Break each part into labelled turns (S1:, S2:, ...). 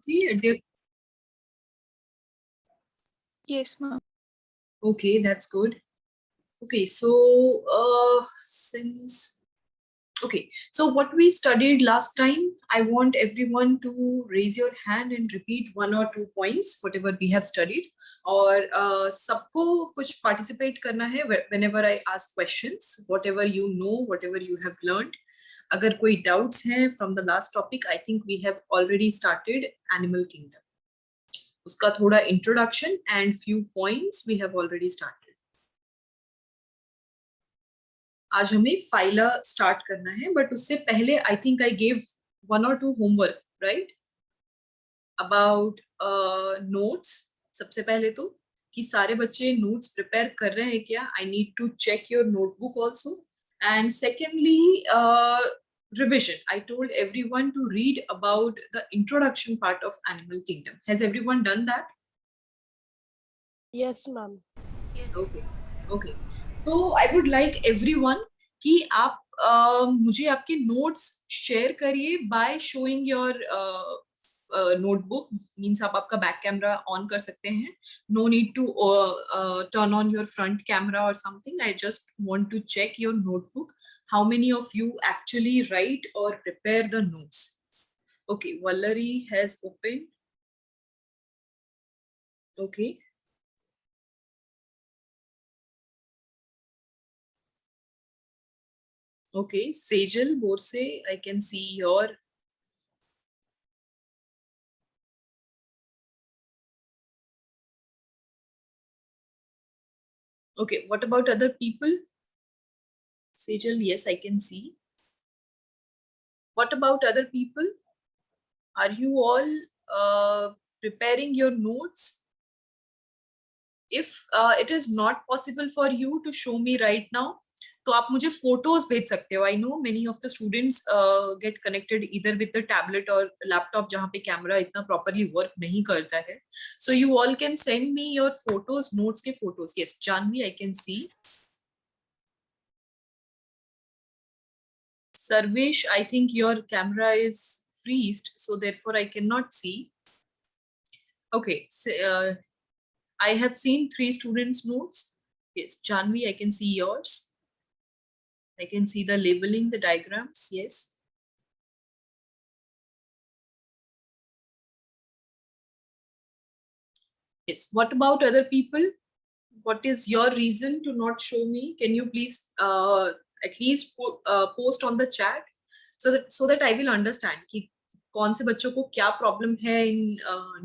S1: Jyoti?
S2: Yes, ma'am.
S1: Okay, that's good. Okay, so so what we studied last time, I want everyone to raise your hand and repeat 1 or 2 points, whatever we have studied. और सबको कुछ participate करना है whenever I ask questions, whatever you know, whatever you have learned. अगर कोई doubts हैं from the last topic, I think we have already started Animal Kingdom. उसका थोड़ा introduction and few points we have already started. आज हमें phyla start करना है, but उससे पहले I think I gave 1 or 2 homework, right, about notes. सबसे पहले तो कि सारे बच्चे नोट्स प्रिपेयर कर रहे हैं क्या. I need to check your notebook also. And secondly, revision. I told everyone to read about the introduction part of Animal Kingdom. Has everyone done that?
S3: Yes, ma'am.
S2: Yes.
S1: Okay. So I would like everyone कि आप मुझे आपके notes share करिए by showing your notebook. Means आप आपका back camera on कर सकते हैं. No need to turn on your front camera और something. I just want to check your notebook. How many of you actually write और prepare the notes? Okay, Valerie has opened. Okay. Okay, Sejal Borse, I can see your. Okay, what about other people? Sejal, yes, I can see. What about other people? Are you all preparing your notes? If it is not possible for you to show me right now, तो आप मुझे photos भेज सकते हो. I know many of the students get connected इधर with the tablet और laptop जहाँ पे कैमरा इतना प्रॉपरली वर्क नहीं करता है. So you all can send me your photos, notes के photos. Yes, Janhvi, I can see. Sarvesh, I think your camera is freezed, so therefore I cannot see. Okay, so, I have seen 3 students' notes. Yes, Janvi, I can see yours. I can see the labeling, the diagrams. Yes. Yes. What about other people? What is your reason to not show me? Can you please at least post on the chat so that I will understand कि कौन से बच्चों को क्या problem है इन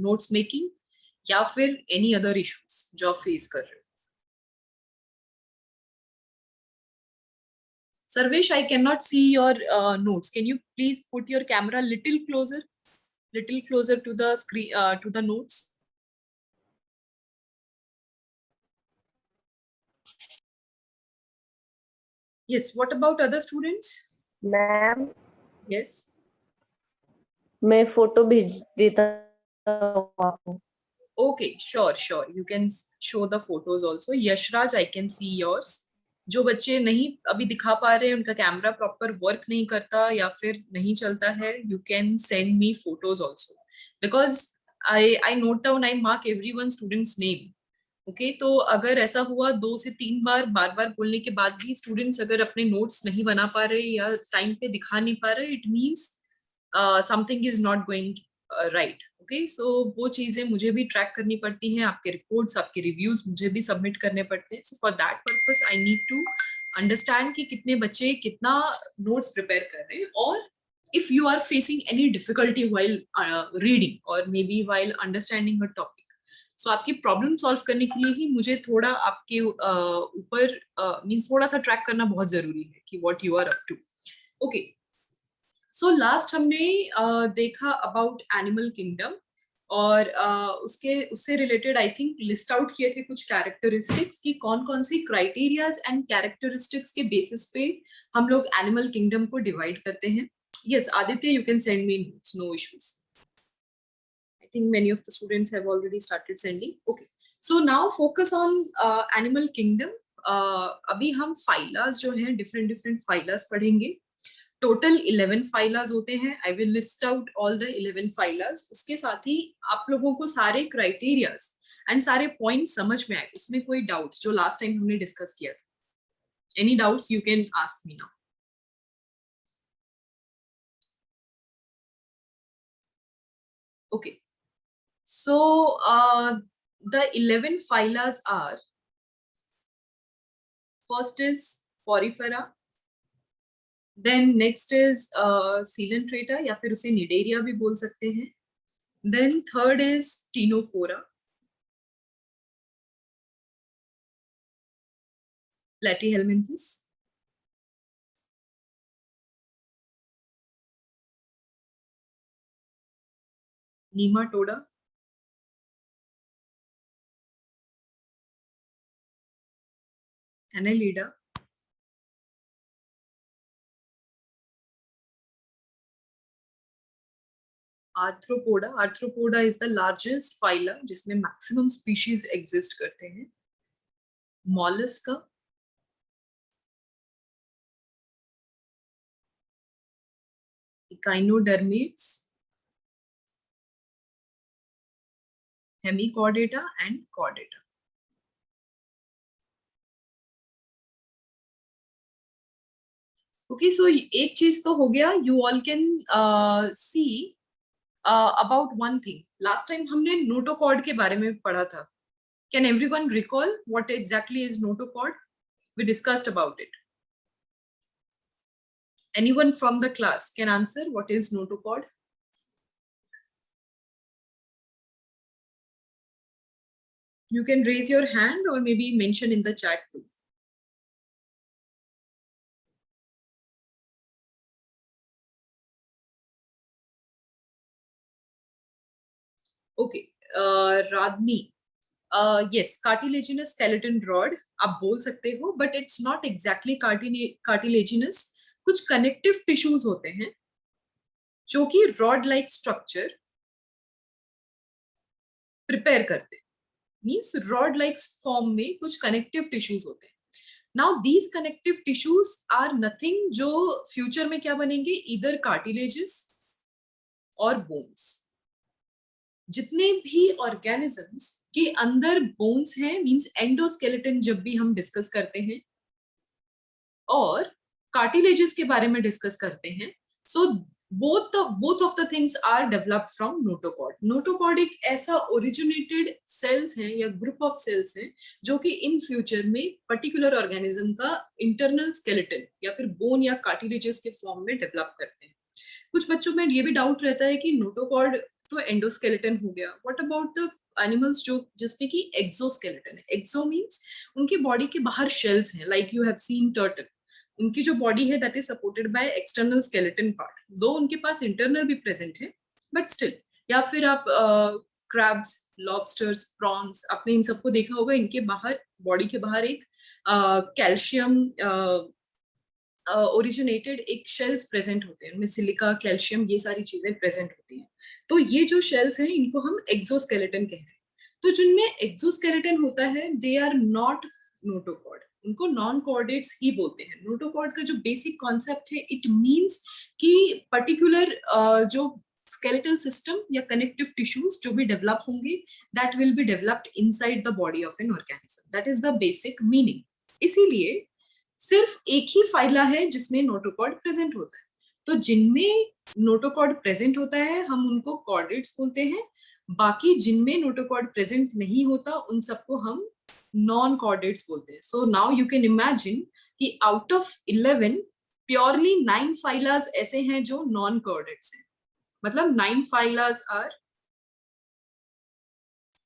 S1: notes making या फिर any other issues जो आप फेस कर रहे हो. Sarvesh, I cannot see your notes. Can you please put your camera little closer to the screen, to the notes? Yes. What about other students?
S3: Ma'am,
S1: Yes.
S3: मैं photo भेज देता हूँ आपको.
S1: Okay, sure. You can show the photos also. Yashraj, I can see yours. जो बच्चे नहीं अभी दिखा पा रहे हैं, उनका कैमरा प्रॉपर वर्क नहीं करता या फिर नहीं चलता है, you can send me photos also. Because I note down, I mark everyone students name. Okay, तो अगर ऐसा हुआ 2 से 3 बार बोलने के बाद भी स्टूडेंट्स अगर अपने नोट्स नहीं बना पा रहे या टाइम पे दिखा नहीं पा रहे, it means something is not going right. Okay, so वो चीजें मुझे भी ट्रैक करनी पड़ती हैं. आपके रिपोर्ट्स, आपके रिव्यूज मुझे भी सबमिट करने पड़ते हैं. So for that purpose I need to understand कि कितने बच्चे कितना नोट्स प्रिपेयर कर रहे हैं. और if you are facing any difficulty while reading or maybe while understanding a topic, so आपकी प्रॉब्लम सॉल्व करने के लिए ही मुझे थोड़ा आपके ऊपर मीन्स थोड़ा सा ट्रैक करना बहुत जरूरी है कि what you are up to. Okay, so last हमने देखा अबाउट एनिमल किंगडम और उससे related I think list out किए थे कुछ कैरेक्टरिस्टिक्स की कौन कौन सी क्राइटेरियाज एंड कैरेक्टरिस्टिक्स के बेसिस पे हम लोग एनिमल किंगडम को डिवाइड करते हैं. Yes, Aditya, you can send me notes, no issues. I think many of the students have already started sending. Okay, so now focus on animal kingdom. अभी हम फाइलास जो हैं different फाइलास पढ़ेंगे. टोटल 11 फाइलाज होते हैं. I will list out all the 11 फाइलाज. उसके साथ ही आप लोगों को सारे क्राइटेरियाज एंड सारे पॉइंट समझ में आए, उसमें कोई डाउट जो लास्ट टाइम हमने डिस्कस किया था. Any doubts you can ask me now. Okay, so the 11 phylas are, first is Porifera, then next is Coelenterata या फिर उसे Nidaria भी बोल सकते हैं. Then third is Ctenophora, Platyhelminthes, Nematoda, Annelida, Arthropoda. Arthropoda is the largest phyla जिसमें maximum species exist करते हैं. Mollusca, Echinodermates, Hemichordata and Chordata. Okay, so एक चीज तो हो गया. You all can see about one thing. Last time हमने notochord के बारे में पढ़ा था. Can everyone recall what exactly is notochord? We discussed about it. Anyone from the class can answer what is notochord? You can raise your hand or maybe mention in the chat too. Okay, Radni. Yes, cartilaginous skeleton rod आप बोल सकते हो, but it's not exactly cartilaginous. कुछ connective tissues होते हैं जो कि rod like structure prepare करते हैं. Means rod like form में कुछ connective tissues होते हैं. Now these connective tissues are nothing जो future में क्या बनेंगे, either cartilages और bones. जितने भी ऑर्गेनिजम्स के अंदर बोन्स हैं, मींस एंडोस्केलेटन जब भी हम डिस्कस करते हैं और कार्टिलेजेस के बारे में डिस्कस करते हैं, सो both of the things are developed from notochord. Notochord एक ऐसा ओरिजिनेटेड सेल्स हैं या ग्रुप ऑफ सेल्स हैं जो कि इन फ्यूचर में पर्टिकुलर ऑर्गेनिज्म का इंटरनल स्केलेटन या फिर बोन या कार्टिलेजेस के फॉर्म में डेवलप करते हैं. कुछ बच्चों में ये भी डाउट रहता है कि नोटोकॉर्ड तो एंडोस्केलेटन हो गया, व्हाट अबाउट द एनिमल्स जो जिसमें कि एक्सोस्केलेटन है. एक्सो मींस उनके बॉडी के बाहर शेल्स हैं, like you have seen turtle. उनकी जो बॉडी है that is supported by external skeleton part, दो उनके पास इंटरनल भी प्रेजेंट है बट स्टिल. या फिर आप क्रैब्स, लॉबस्टर्स, प्रॉन्स, आपने इन सबको देखा होगा, इनके बाहर बॉडी के बाहर एक कैल्शियम ओरिजिनेटेड एक शेल्स प्रेजेंट होते हैं, उनमें सिलिका, कैल्शियम, ये सारी चीजें प्रेजेंट होती हैं. तो ये जो शेल्स हैं इनको हम एक्सोस्केलेटन कह रहे हैं. तो जिनमें एक्सोस्केलेटन होता है दे आर नॉट नोटोकॉर्ड, उनको नॉन कॉर्डेट्स ही बोलते हैं. नोटोकॉर्ड का जो बेसिक कॉन्सेप्ट है, इट मींस कि पर्टिकुलर जो skeletal system या connective tissues जो भी develop होंगे that will be developed inside the body of an organism. That is the basic meaning. इसीलिए सिर्फ एक ही फाइला है जिसमें नोटोकॉर्ड प्रेजेंट होता है. तो जिनमें नोटोकॉर्ड प्रेजेंट होता है हम उनको कॉर्डेट्स बोलते हैं. बाकी जिनमें नोटोकॉर्ड प्रेजेंट नहीं होता उन सबको हम नॉन कॉर्डेट्स बोलते हैं. So now you can imagine कि आउट ऑफ 11 प्योरली 9 फाइलास ऐसे हैं जो नॉन कॉर्डेट्स हैं. मतलब 9 फाइलास आर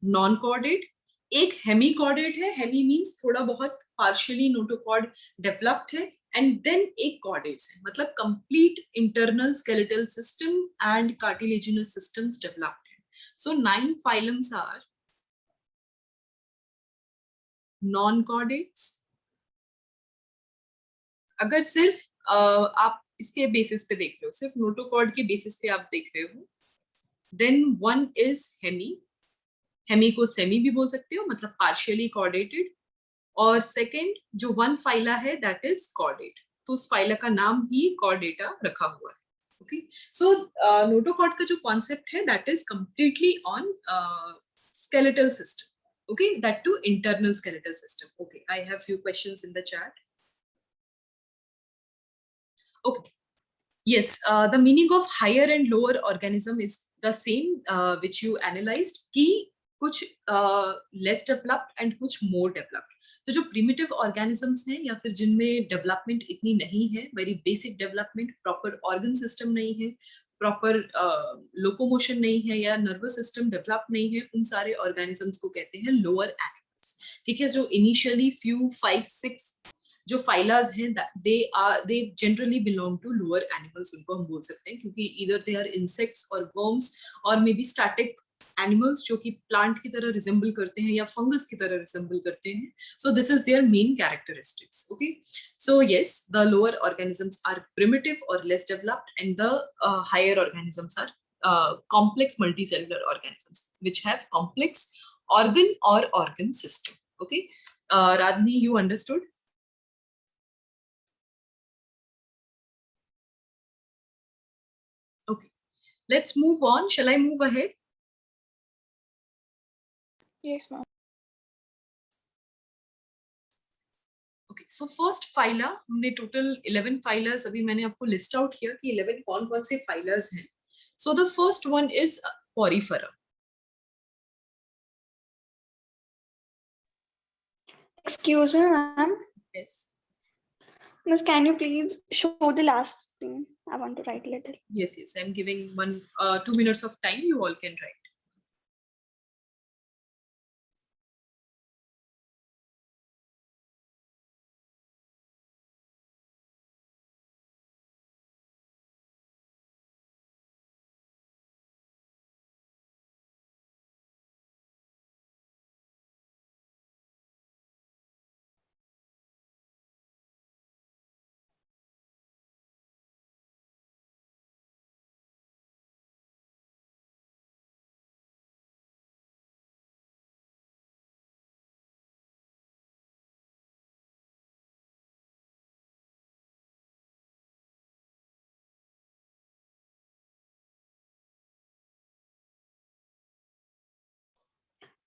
S1: नॉन कॉर्डेट. एक हेमी कॉर्डेट है, हेमी मींस थोड़ा बहुत पार्शियली नोटोकॉर्ड डेवलप्ड है, एंड देन एक कॉर्डेट्स है, मतलब complete internal skeletal system and cartilaginous systems developed है. सो 9 फाइलम्स आर नॉन कॉर्डेट्स. अगर सिर्फ आप इसके बेसिस पे देख रहे हो, सिर्फ नोटोकॉर्ड के बेसिस पे आप देख रहे हो, then one is hemi. Hemi को सेमी भी बोल सकते हो, मतलब पार्शियली कॉर्डेटेड. और सेकंड जो वन फाइला है दैट इज कॉर्डेट. तो उस फाइला का नाम ही कॉर्डेटा रखा हुआ है. Okay, so notochord का जो concept है that is completely on skeletal system. Okay, that too internal skeletal system. Okay, I have few questions in the chat. Okay, yes, the meaning of higher and lower organism is the same which you analyzed कि कुछ less developed and कुछ more developed. तो जो primitive organisms हैं या फिर जिनमें development इतनी नहीं है, very basic development, proper organ system नहीं है, प्रॉपर लोकोमोशन नहीं है या नर्वस सिस्टम डेवलप नहीं है, उन सारे ऑर्गेनिजम्स को कहते हैं लोअर एनिमल्स. ठीक है, जो इनिशियली फ्यू 5-6 जो फाइलाज हैं they generally belong to lower animals, उनको हम बोल सकते हैं, क्योंकि इधर दे आर इंसेक्ट्स और वर्म्स और मे बी स्टैटिक एनिमल्स जो कि प्लांट की तरह रिजेंबल करते हैं या फंगस की तरह रिजेंबल करते हैं. So this is their main characteristics. Okay, so yes, the lower organisms are primitive और less developed and the higher organisms are complex multicellular organisms which have complex organ system. Okay, Radhini, you understood? Okay, let's move on. Shall I move ahead?
S2: Yes, ma'am.
S1: Okay, so first phyla, हमने total 11 phylas अभी मैंने आपको list out किया कि 11 कौन-कौन से phylas हैं. So the first one is Porifera.
S4: Excuse me, ma'am.
S1: Yes.
S4: Miss, can you please show the last thing? I want to write a little.
S1: Yes, yes. I'm giving 2 minutes of time. You all can write.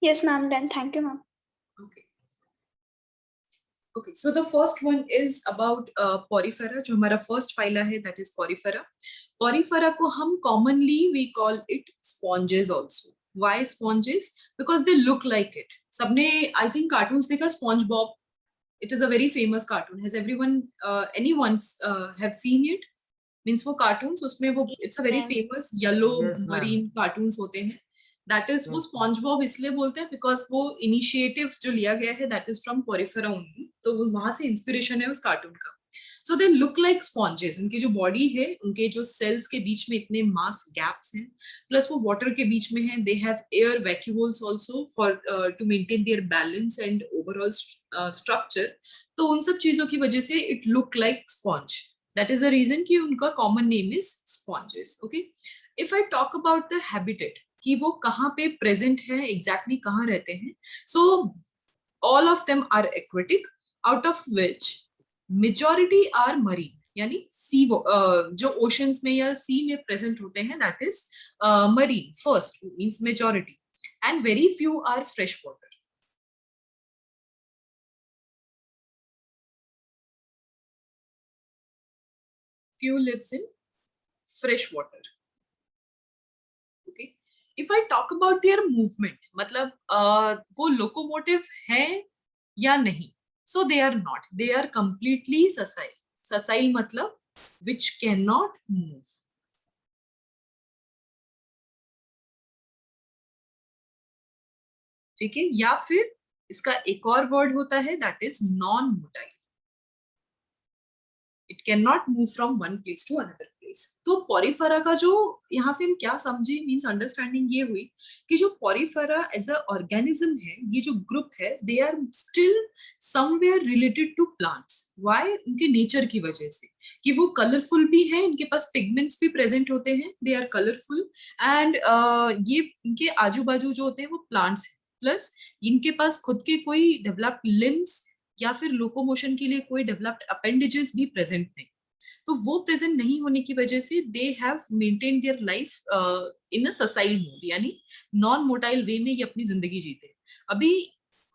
S4: Yes, ma'am. Then thank you, ma'am.
S1: Okay. Okay, so the first one is about Porifera. जो हमारा first phyla है, that is Porifera. Porifera को हम commonly we call it sponges also. Why sponges? Because they look like it. सबने I think cartoons देखा SpongeBob. It is a very famous cartoon. Has anyone have seen it? Means वो cartoons उसमें वो it's a very famous yellow marine cartoons होते हैं. That is वो SpongeBob इसलिए बोलते हैं because वो initiative जो लिया गया है that is from Porifera only. तो वहाँ से inspiration है उस cartoon का. So they look like sponges. उनकी जो body है, उनके जो cells के बीच में इतने mass gaps हैं, plus वो water के बीच में हैं. They have air vacuoles also for to maintain their balance and overall structure. तो उन सब चीजों की वजह से it look like sponge. That is the reason कि उनका common name is sponges. Okay. If I talk about the habitat, कि वो कहाँ पे present है, exactly कहाँ रहते हैं. So all of them are aquatic, out of which majority are marine. यानी sea जो oceans में या sea में present होते हैं, that is marine. First means majority, and very few are freshwater. Few lives in fresh water. Okay. If I talk about their movement, मतलब वो locomotive है या नहीं? So they are not. They are completely sessile. Sessile मतलब which cannot move. ठीक है, या फिर इसका एक और वर्ड होता है that is non-motile. It cannot move from one place to another place. तो Porifera का जो यहाँ से हम क्या समझे मीन्स अंडरस्टैंडिंग ये हुई कि जो Porifera एज अ ऑर्गेनिज्म है, ये जो ग्रुप है, they are still somewhere related to plants. Why? उनके नेचर की वजह से कि वो कलरफुल भी है, इनके पास पिगमेंट्स भी प्रेजेंट होते हैं, दे आर कलरफुल एंड ये इनके आजू बाजू जो होते हैं वो प्लांट्स है, प्लस इनके पास खुद के कोई डेवलप लिम्स या फिर लोकोमोशन के लिए कोई डेवलप्ड अपेंडेजेस भी प्रेजेंट नहीं। तो वो प्रेजेंट नहीं होने की वजह से they have maintain their life in a sessile mode, यानी नॉन मोटाइल वे में ये अपनी जिंदगी जीते। अभी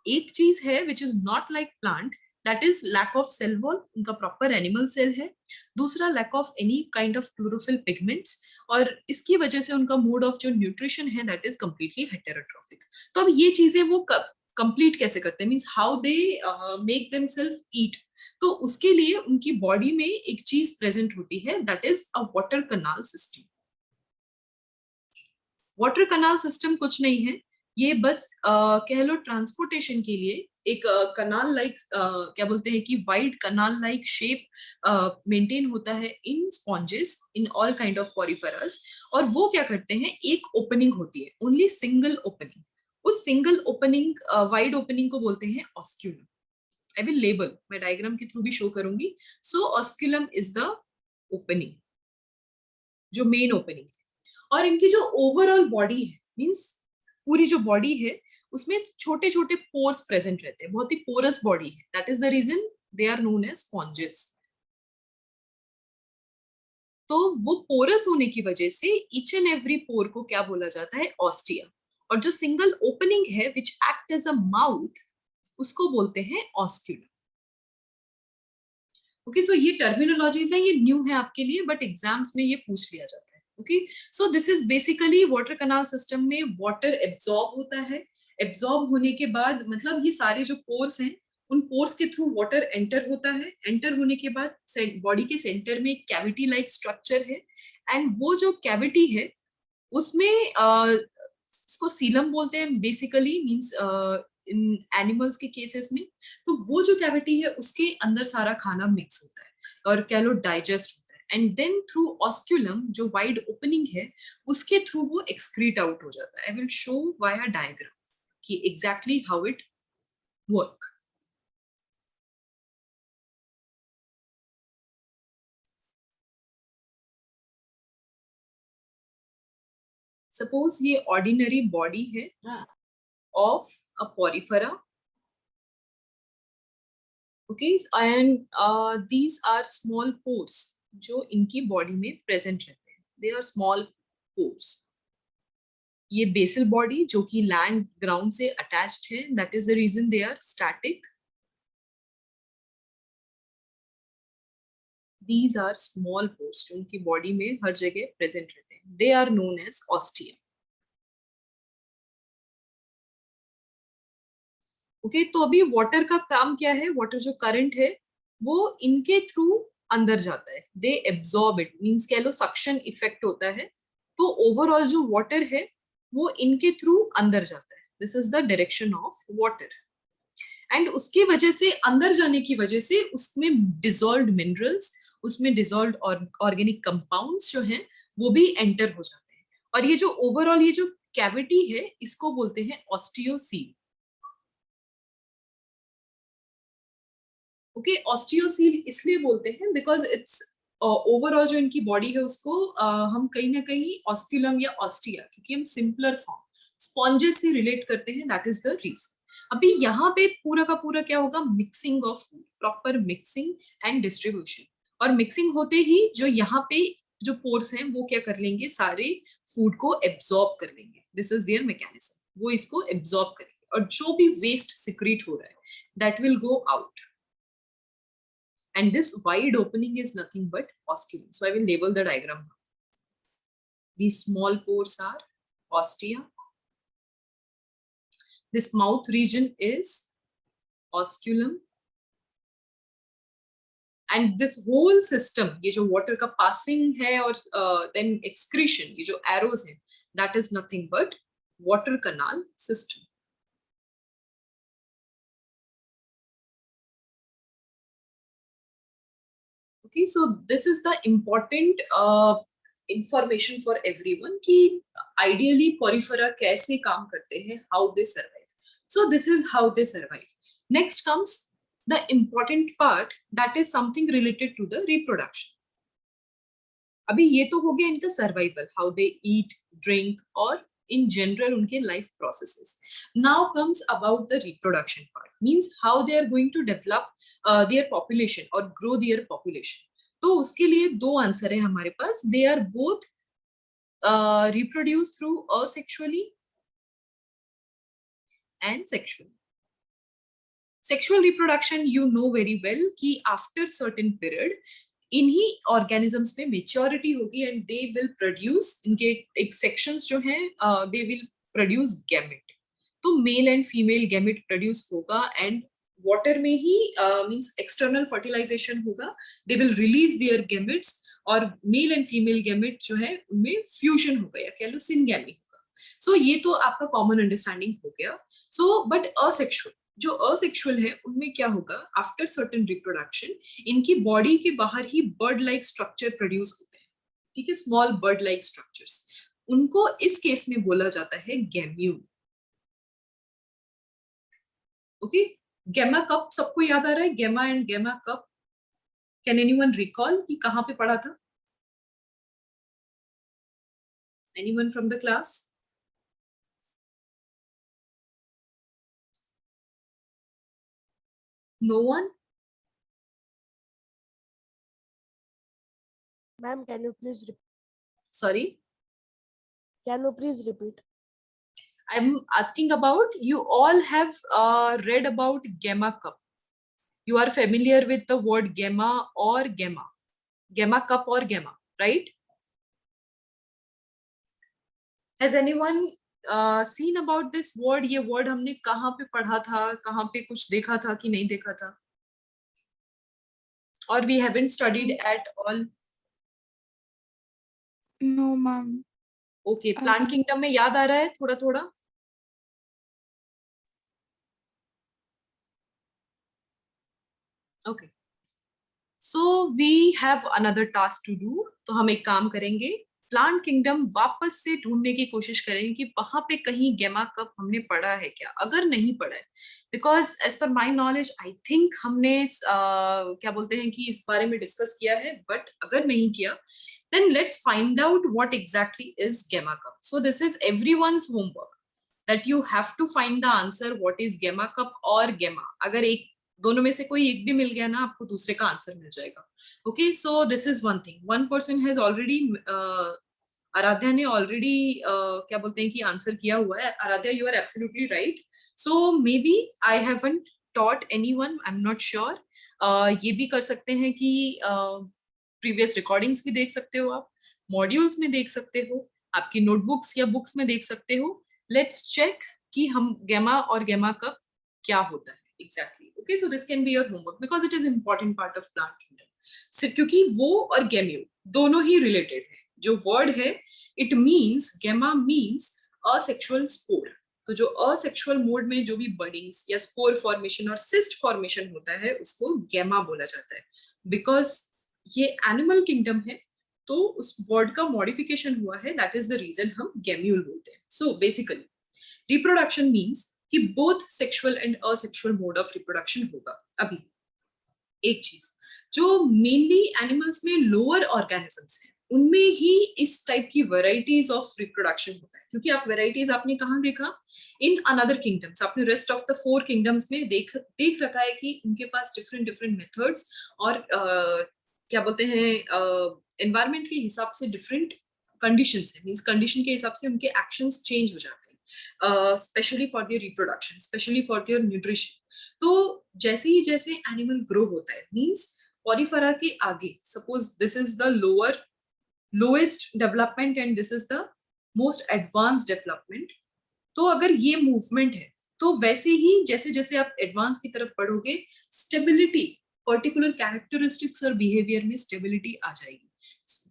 S1: एक चीज है which is not like plant, that is lack of cell wall, उनका प्रॉपर एनिमल सेल है। दूसरा lack of any kind of chlorophyll pigments, और इसकी वजह से उनका मोड ऑफ जो न्यूट्रिशन है दैट इज कंप्लीटली हेटेरोट्रॉफिक। तो अब ये चीजें वो कंप्लीट कैसे करते हैं, means how they make themselves eat. तो उसके लिए उनकी बॉडी में एक चीज प्रेजेंट होती है that is a water canal system. Water canal system कुछ नहीं है, ये बस कह लो ट्रांसपोर्टेशन के लिए एक कनाल लाइक क्या बोलते हैं कि wide canal like shape maintain होता है in sponges, in all kind of poriferans. और वो क्या करते हैं, एक ओपनिंग होती है, ओनली सिंगल ओपनिंग। उस सिंगल ओपनिंग, वाइड ओपनिंग को बोलते हैं ऑस्क्यूलम। आई विल लेबल, मैं डायग्राम के थ्रू भी शो करूंगी। So osculum is the opening, जो मेन ओपनिंग है। और इनकी जो ओवरऑल बॉडी है, मींस पूरी जो बॉडी है उसमें छोटे छोटे पोर्स प्रेजेंट रहते हैं, बहुत ही पोरस बॉडी है। That is the reason they are known as sponges. तो वो पोरस होने की वजह से ईच एंड एवरी पोर को क्या बोला जाता है, ऑस्टिया। और जो सिंगल ओपनिंग है which act as a mouth, उसको बोलते हैं ऑस्क्यूलम। ओके, सो ये टर्मिनोलॉजीज है, ये न्यू है आपके लिए, बट एग्जाम्स में ये पूछ लिया जाता है। Okay, so this is basically water canal system में वाटर एब्जॉर्ब होता है। एब्जॉर्ब होने के बाद मतलब ये सारे जो पोर्स हैं, उन पोर्स के थ्रू वाटर एंटर होता है। एंटर होने के बाद बॉडी के सेंटर में एक कैविटी लाइक स्ट्रक्चर है, एंड वो जो कैविटी है उसमें इसको सीलम बोलते हैं बेसिकली, मींस इन एनिमल्स के केसेस में। तो वो जो कैविटी है उसके अंदर सारा खाना मिक्स होता है और कह लो डाइजेस्ट होता है, एंड देन थ्रू ऑस्क्यूलम जो वाइड ओपनिंग है उसके थ्रू वो एक्सक्रीट आउट हो जाता है। I will show via diagram कि exactly how it work. Suppose ये ऑर्डिनरी बॉडी है of a porifera, okay, and these are small pores जो इनकी बॉडी में प्रेजेंट रहते हैं, they are small pores। ये बेसल बॉडी जो कि लैंड ग्राउंड से अटैच्ड है, that is the reason they are static। These are small pores जो उनकी बॉडी में हर जगह प्रेजेंट रहते हैं, they are known as ostia। Okay, तो अभी वाटर का काम क्या है, वाटर जो करंट है वो इनके थ्रू अंदर जाता है, दे एब्जॉर्ब इट, मींस कह लो सक्शन इफेक्ट होता है। तो ओवरऑल जो वाटर है वो इनके थ्रू अंदर जाता है, this is the direction of water. And उसकी वजह से, अंदर जाने की वजह से उसमें डिसॉल्व्ड मिनरल्स, उसमें डिसॉल्व्ड ऑर्गेनिक कंपाउंड्स जो हैं वो भी एंटर हो जाते हैं। और ये जो ओवरऑल ये जो कैविटी है इसको बोलते हैं ऑस्टियोसील। ओके, ऑस्टियोसील इसलिए बोलते हैं बिकॉज इट्स ओवरऑल जो इनकी बॉडी है उसको हम कहीं ना कहीं ऑस्क्यूलम या ऑस्टिया, क्योंकि हम सिंपलर फॉर्म स्पॉन्जेस से रिलेट करते हैं, दैट इज द रीजन। अभी यहाँ पे पूरा का पूरा क्या होगा, mixing of food, proper mixing and distribution. और मिक्सिंग होते ही जो यहाँ पे जो पोर्स हैं वो क्या कर लेंगे, सारे फूड को एब्जॉर्ब कर लेंगे, दिस इज देयर मैकेनिज्म, वो इसको एब्जॉर्ब करेंगे। और जो भी वेस्ट सिक्रीट हो रहा है that will go out, and this wide opening is nothing but osculum. So I will label the diagram now. These small pores are ostia. This mouth region is osculum, and this whole system, ये जो water का passing है और then excretion, ये जो arrows हैं, that is nothing but water canal system. Okay, so this is the important information for everyone कि ideally porifera कैसे काम करते हैं, how they survive. So this is how they survive. Next comes the important part, that is something related to the reproduction. अभी ये तो हो गया इनका survival, how they eat, drink और in general उनके life processes. Now comes about the reproduction part, means how they are going to develop their population or grow their population. तो उसके लिए दो आंसर है हमारे पास. They are both reproduce through asexually and sexually. Sexual reproduction, you know very well कि after certain period इन्हीं organisms में maturity होगी and they will produce, इनके एक sections जो हैं they will produce gamete. तो male and female gamete produce होगा and water में ही means external fertilization होगा. They will release their gametes और male and female gamete जो है उनमें fusion होगा या कह लो syngamy होगा. So ये तो आपका common understanding हो गया. So but asexual, जो असेक्सुअल है उनमें क्या होगा, आफ्टर सर्टेन रिप्रोडक्शन इनकी बॉडी के बाहर ही बर्ड लाइक स्ट्रक्चर प्रोड्यूस होते हैं. ठीक है, स्मॉल बर्ड लाइक स्ट्रक्चर्स. उनको इस केस में बोला जाता है गैम्यूल. ओके, गैमा कप सबको याद आ रहा है? Gemma and gemma cup, can anyone recall कि कहां पे पढ़ा था? Anyone from the class? No one?
S5: Ma'am, can you please repeat?
S1: Sorry,
S5: Can you please repeat?
S1: I'm asking about, you all have read about gamma cup. You are familiar with the word gamma or gamma. Gamma cup or gamma, right? Has anyone seen about this word? ये word हमने कहाँ पे पढ़ा था, कहाँ पे कुछ देखा था कि नहीं देखा था? Or we haven't studied at all?
S2: No, ma'am.
S1: Okay, plant kingdom में याद आ रहा है थोड़ा थोड़ा? Okay. So we have another task to do. तो हम एक काम करेंगे, प्लांट किंगडम वापस से ढूंढने की कोशिश करेंगे कि वहां पे कहीं गैमा कप हमने पढ़ा है क्या, अगर नहीं पढ़ा है. Because as per my knowledge I think हमने क्या बोलते हैं कि इस बारे में डिस्कस किया है, बट अगर नहीं किया then let's find out what exactly is gamma cup. So this is everyone's homework that you have to find the answer what is gamma cup or gamma. अगर एक दोनों में से कोई एक भी मिल गया ना, आपको दूसरे का आंसर मिल जाएगा. Okay, so this is one thing. One person has already, Aradhya ने ऑलरेडी क्या बोलते हैं कि आंसर किया हुआ है. Aradhya, you are absolutely right. So maybe I haven't taught anyone, I am not sure. ये भी कर सकते हैं कि प्रीवियस रिकॉर्डिंग्स भी देख सकते हो आप, मॉड्यूल्स में देख सकते हो, आपकी नोटबुक्स या बुक्स में देख सकते हो. लेट्स चेक कि हम गैमा और गैमा कप क्या होता है exactly. Okay, so this can be your homework because it is important part of plant kingdom. सिर्फ क्योंकि वो और गैम्यू दोनों ही रिलेटेड है. जो वर्ड है it means, gamma means asexual spore. तो जो असेक्सुअल मोड में जो भी बडिंग्स या स्पोर फॉर्मेशन और सिस्ट फॉर्मेशन होता है उसको गैमा बोला जाता है. बिकॉज ये एनिमल किंगडम है तो उस वर्ड का मॉडिफिकेशन हुआ है, दैट इज द रीजन हम गैम्यूल बोलते हैं. सो बेसिकली रिप्रोडक्शन मीन्स कि both sexual and asexual mode of reproduction होगा. अभी एक चीज जो मेनली एनिमल्स में लोअर ऑर्गेनिजम्स हैं उनमें ही इस टाइप की वैरायटीज ऑफ रिप्रोडक्शन होता है. क्योंकि आप वैरायटीज आपने कहाँ देखा? In another kingdoms. आपने रेस्ट ऑफ द 4 किंगडम्स में देख रखा है कि उनके पास डिफरेंट मेथड्स और क्या बोलते हैं एनवायरमेंट के हिसाब से डिफरेंट कंडीशंस है. मींस कंडीशन के हिसाब से उनके एक्शंस चेंज हो जाते हैं, specially for their reproduction, specially for their nutrition. तो जैसे ही जैसे एनिमल ग्रो होता है, मींस पॉलीफेरा के आगे, suppose this is the lowest development and this is the most advanced development. तो अगर ये मूवमेंट है तो वैसे ही जैसे जैसे आप एडवांस की तरफ बढ़ोगे, स्टेबिलिटी, पर्टिकुलर कैरेक्टरिस्टिक्स और बिहेवियर में स्टेबिलिटी आ जाएगी.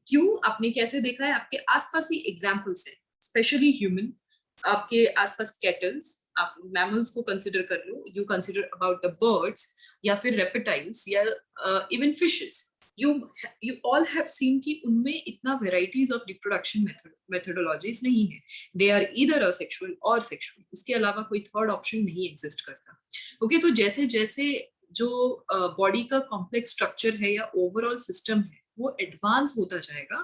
S1: क्यों? आपने कैसे देखा है? आपके आसपास ही एग्जाम्पल्स है, स्पेशली ह्यूमन, आपके आसपास कैटल्स, आप मैमल्स को कंसिडर कर लो, you consider about the birds या फिर रेप्टाइल्स या even fishes. you all have seen कि उनमें इतना varieties of reproduction methodologies नहीं है. They are either asexual or sexual. उसके अलावा कोई third option नहीं exist करता. Okay, तो जैसे जैसे जो बॉडी का कॉम्प्लेक्स स्ट्रक्चर है या ओवरऑल सिस्टम है वो एडवांस होता जाएगा,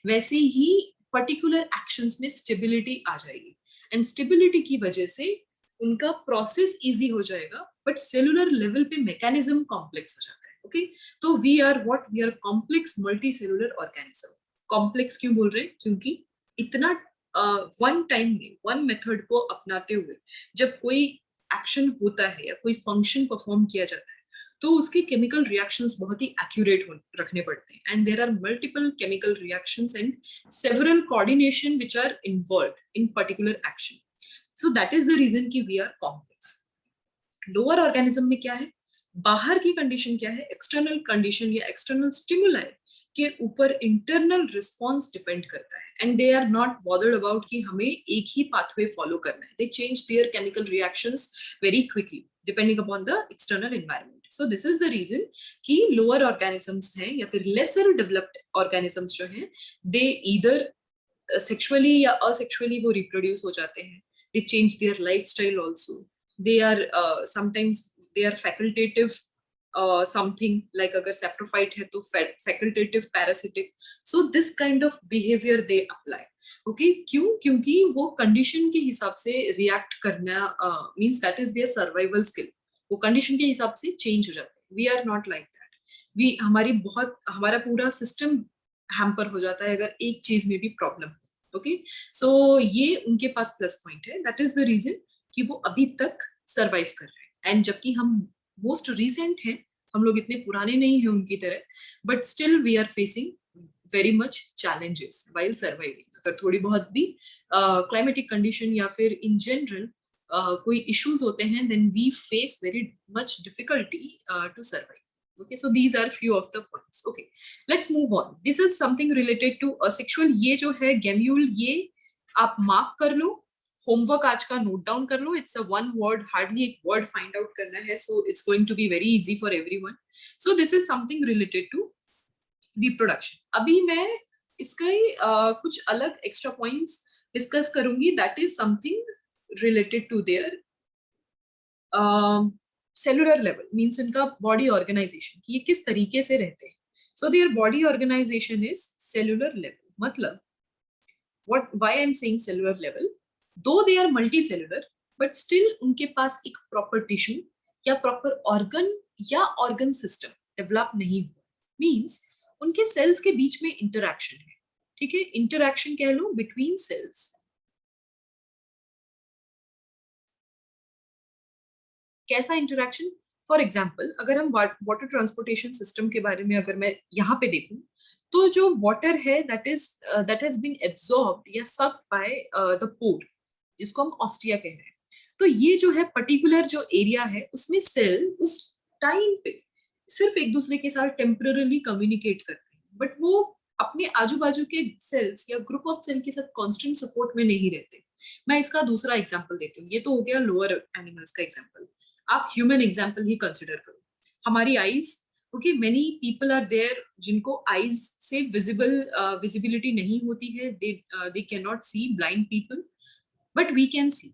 S1: वैसे ही पर्टिकुलर एक्शंस में स्टेबिलिटी आ जाएगी. एंड स्टेबिलिटी की वजह से उनका प्रोसेस इजी हो जाएगा, बट सेलुलर लेवल पे मैकेनिज्म कॉम्प्लेक्स हो जाता है. ओके, तो we are complex multi cellular organism. Complex क्यों बोल रहे हैं? क्योंकि इतना वन टाइम में वन मेथड को अपनाते हुए जब कोई एक्शन होता है या कोई फंक्शन परफॉर्म किया जाता है तो उसके केमिकल रिएक्शंस बहुत ही एक्यूरेट रखने पड़ते हैं. And there are multiple chemical reactions and several coordination which are involved in particular action. So that is the reason कि we are complex. Lower organism में क्या है? बाहर की कंडीशन क्या है? एक्सटर्नल कंडीशन या एक्सटर्नल स्टिमुलाई के ऊपर इंटरनल रिस्पॉन्स डिपेंड करता है. And they are not bothered about कि हमें एक ही पाथवे फॉलो करना है. They change their chemical reactions very quickly depending upon the external environment. So this is the reason कि लोअर ऑर्गेनिजम्स हैं या फिर लेसर डेवलप्ड ऑर्गेनिजम्स जो हैं, दे ईदर सेक्सुअली या असेक्सुअली वो रिप्रोड्यूस हो जाते हैं. They change their lifestyle also. They are sometimes they are facultative something like अगर saprophyte है तो facultative parasitic. So this kind of behavior they apply. Okay, क्यों? क्योंकि वो condition के हिसाब से react करना means that is their survival skill. वो condition के हिसाब से change हो जाते हैं. We are not like that. हमारा पूरा system hamper हो जाता है अगर एक चीज में भी problem. Okay, so ये उनके पास plus point है. That is the reason कि वो अभी तक सरवाइव कर रहे हैं. एंड जबकि हम मोस्ट रिसेंट हैं, हम लोग इतने पुराने नहीं हैं उनकी तरह, but still we are facing very much challenges while surviving. अगर थोड़ी बहुत भी क्लाइमेटिक कंडीशन या फिर इन जनरल कोई इश्यूज होते हैं, then we face very much difficulty to survive. Okay, so these are few of the points. Okay, let's move on. This is something related to asexual. ये जो है gemule, ये आप मार्क कर लो, homework आज का नोट डाउन कर लो. It's a one word, hardly एक वर्ड फाइंड आउट करना है. So it's going to be very easy for everyone. So this is something related to reproduction. अभी मैं इसका कुछ अलग एक्स्ट्रा पॉइंट्स डिस्कस करूंगी. That is something related to their cellular level, means इनका body organization, कि ये किस तरीके से रहते हैं. So their body organisation is cellular level. मतलब why I'm saying cellular level, though they are multicellular, but still उनके पास एक proper tissue या proper organ या organ system develop नहीं हुआ. Means उनके cells के बीच में interaction है. ठीक है, interaction कह लो between cells. कैसा interaction? फॉर एग्जाम्पल अगर हम वाटर ट्रांसपोर्टेशन सिस्टम के बारे में अगर मैं यहाँ पे देखूं, तो जो वाटर है दैट हैज बीन एब्जॉर्ब्ड या सक्ड बाय द पोर, जिसको हम ऑस्टिया कह रहे हैं. तो ये जो है पर्टिकुलर जो एरिया है, उसमें सेल उस टाइम पे सिर्फ एक दूसरे के साथ टेम्पररी कम्युनिकेट करते हैं, बट वो अपने आजू बाजू के सेल्स या ग्रुप ऑफ सेल के साथ कांस्टेंट सपोर्ट में नहीं रहते. मैं इसका दूसरा एग्जांपल देती हूँ. ये तो हो गया लोअर एनिमल्स का एग्जांपल. आप ह्यूमन एग्जांपल ही कंसिडर करो. हमारी eyes, okay, many people are there जिनको आईज से विजिबिलिटी नहीं होती है. They can not see, blind people, but we can see.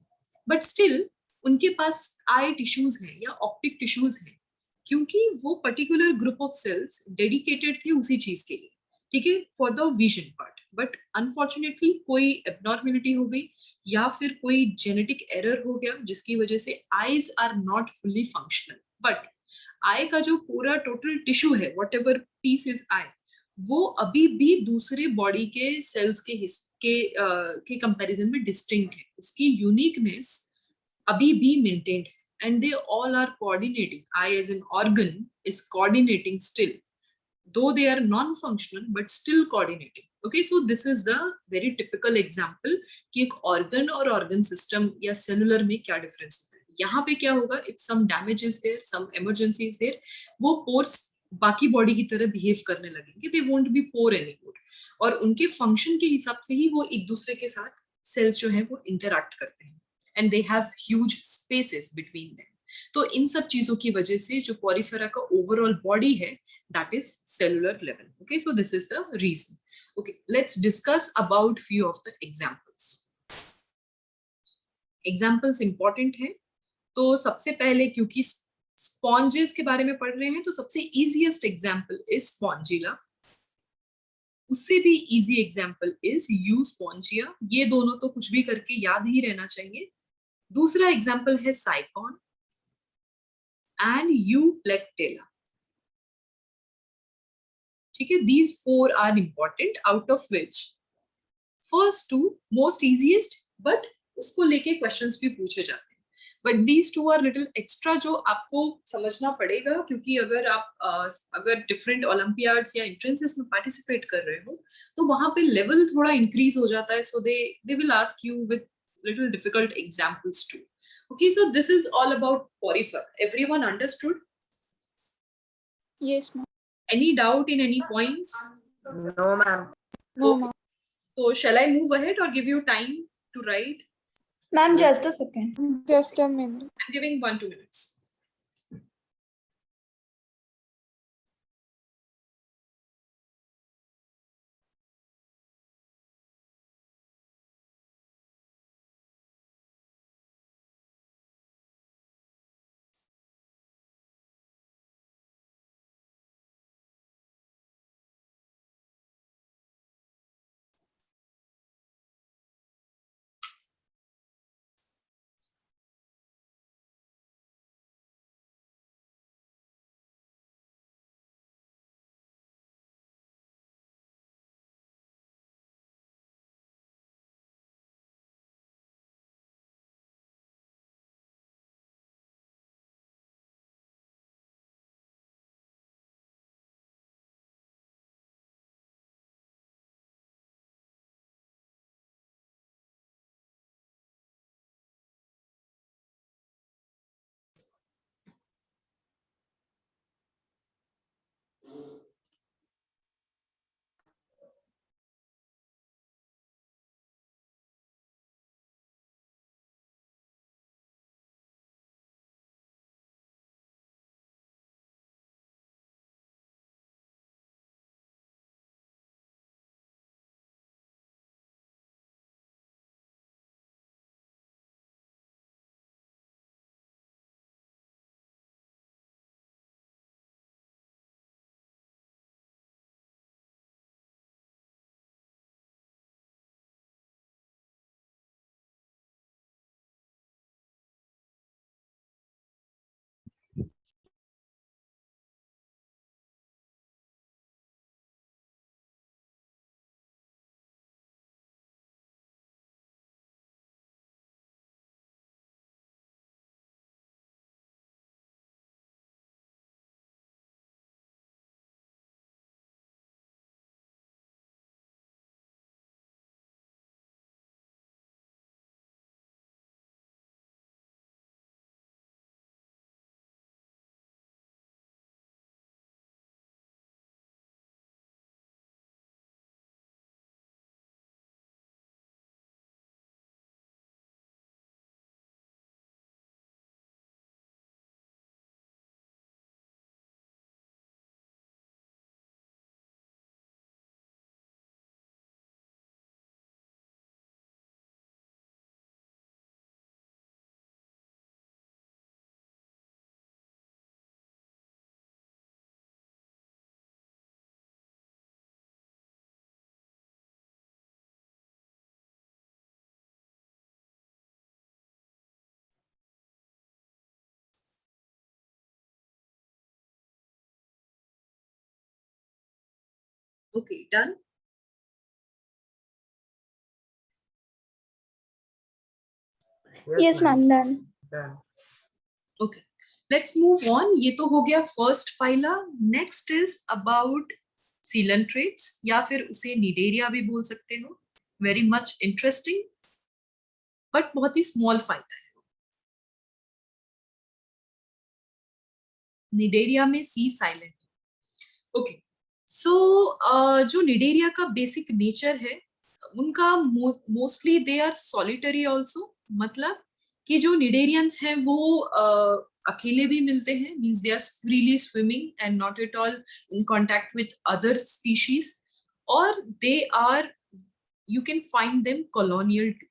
S1: But still उनके पास आई टिश्यूज हैं या ऑप्टिक टिश्यूज हैं, क्योंकि वो particular group of cells dedicated थे उसी चीज के लिए. ठीक है, for the vision part. But unfortunately कोई एबनॉर्मेलिटी हो गई या फिर कोई जेनेटिक एरर हो गया, जिसकी वजह से eyes are not fully functional. But eye का जो पूरा टोटल टिश्यू है, whatever piece is eye, वो अभी भी दूसरे बॉडी के सेल्स के कंपैरिजन में डिस्टिंक्ट है. उसकी यूनिकनेस अभी भी मेंटेन्ड है. And they all are coordinating. Eye as an organ is coordinating still, though they are non-functional, but still coordinating. Okay, so this is the very typical example कि एक organ और organ system या cellular में क्या difference होता है. यहाँ पे क्या होगा, if some damage is there, some emergency is there, वो pores बाकी body की तरह behave करने लगेंगे. They won't be pore anymore. और उनके function के हिसाब से ही वो एक दूसरे के साथ cells जो हैं वो interact करते हैं. And they have huge spaces between them. तो इन सब चीजों की वजह से जो पोरिफेरा का ओवरऑल बॉडी है, that is cellular level. Okay, so this is the reason. Okay, let's discuss about few of the examples. Examples important है. तो सबसे पहले क्योंकि स्पॉन्जेस के बारे में पढ़ रहे हैं, तो सबसे easiest example is स्पॉन्जिला. उससे भी easy example is you Spongia, ये दोनों तो कुछ भी करके याद ही रहना चाहिए। दूसरा एग्जाम्पल है साइकॉन एंड यू प्लेक्टेला। ठीक है, these four are important, out of which first two most easiest, but उसको लेके क्वेश्चंस भी पूछे जाते हैं। But these two are little extra, जो आपको समझना पड़ेगा, क्योंकि अगर आप अगर डिफरेंट ओलंपियाड्स या एंट्रेंसेस में पार्टिसिपेट कर रहे हो तो वहां पे लेवल थोड़ा इंक्रीज हो जाता है, so they will ask you with little difficult examples too. Okay, so this is all about porifer. Everyone understood?
S2: Yes, ma'am.
S1: Any doubt in any points?
S3: No, ma'am.
S2: No,
S1: Okay.
S2: ma'am.
S1: So shall I move ahead or give you time to write?
S4: Ma'am, just a second.
S2: Just a minute.
S1: I'm giving 1-2 minutes. Okay, done?
S4: Yes, ma'am, done.
S1: Okay, let's move on. ये तो हो गया first phyla. Next is about coelentrates, या फिर उसे Cnidaria भी बोल सकते हो. Very much interesting, but बहुत ही small phyla है. निडेरिया में C silent. Okay, so जो निडेरिया का basic nature है, उनका mostly they are solitary also. मतलब कि जो निडेरियंस हैं वो अकेले भी मिलते हैं, means they are freely swimming and not at all in contact with other species, और they are, you can find them colonial too.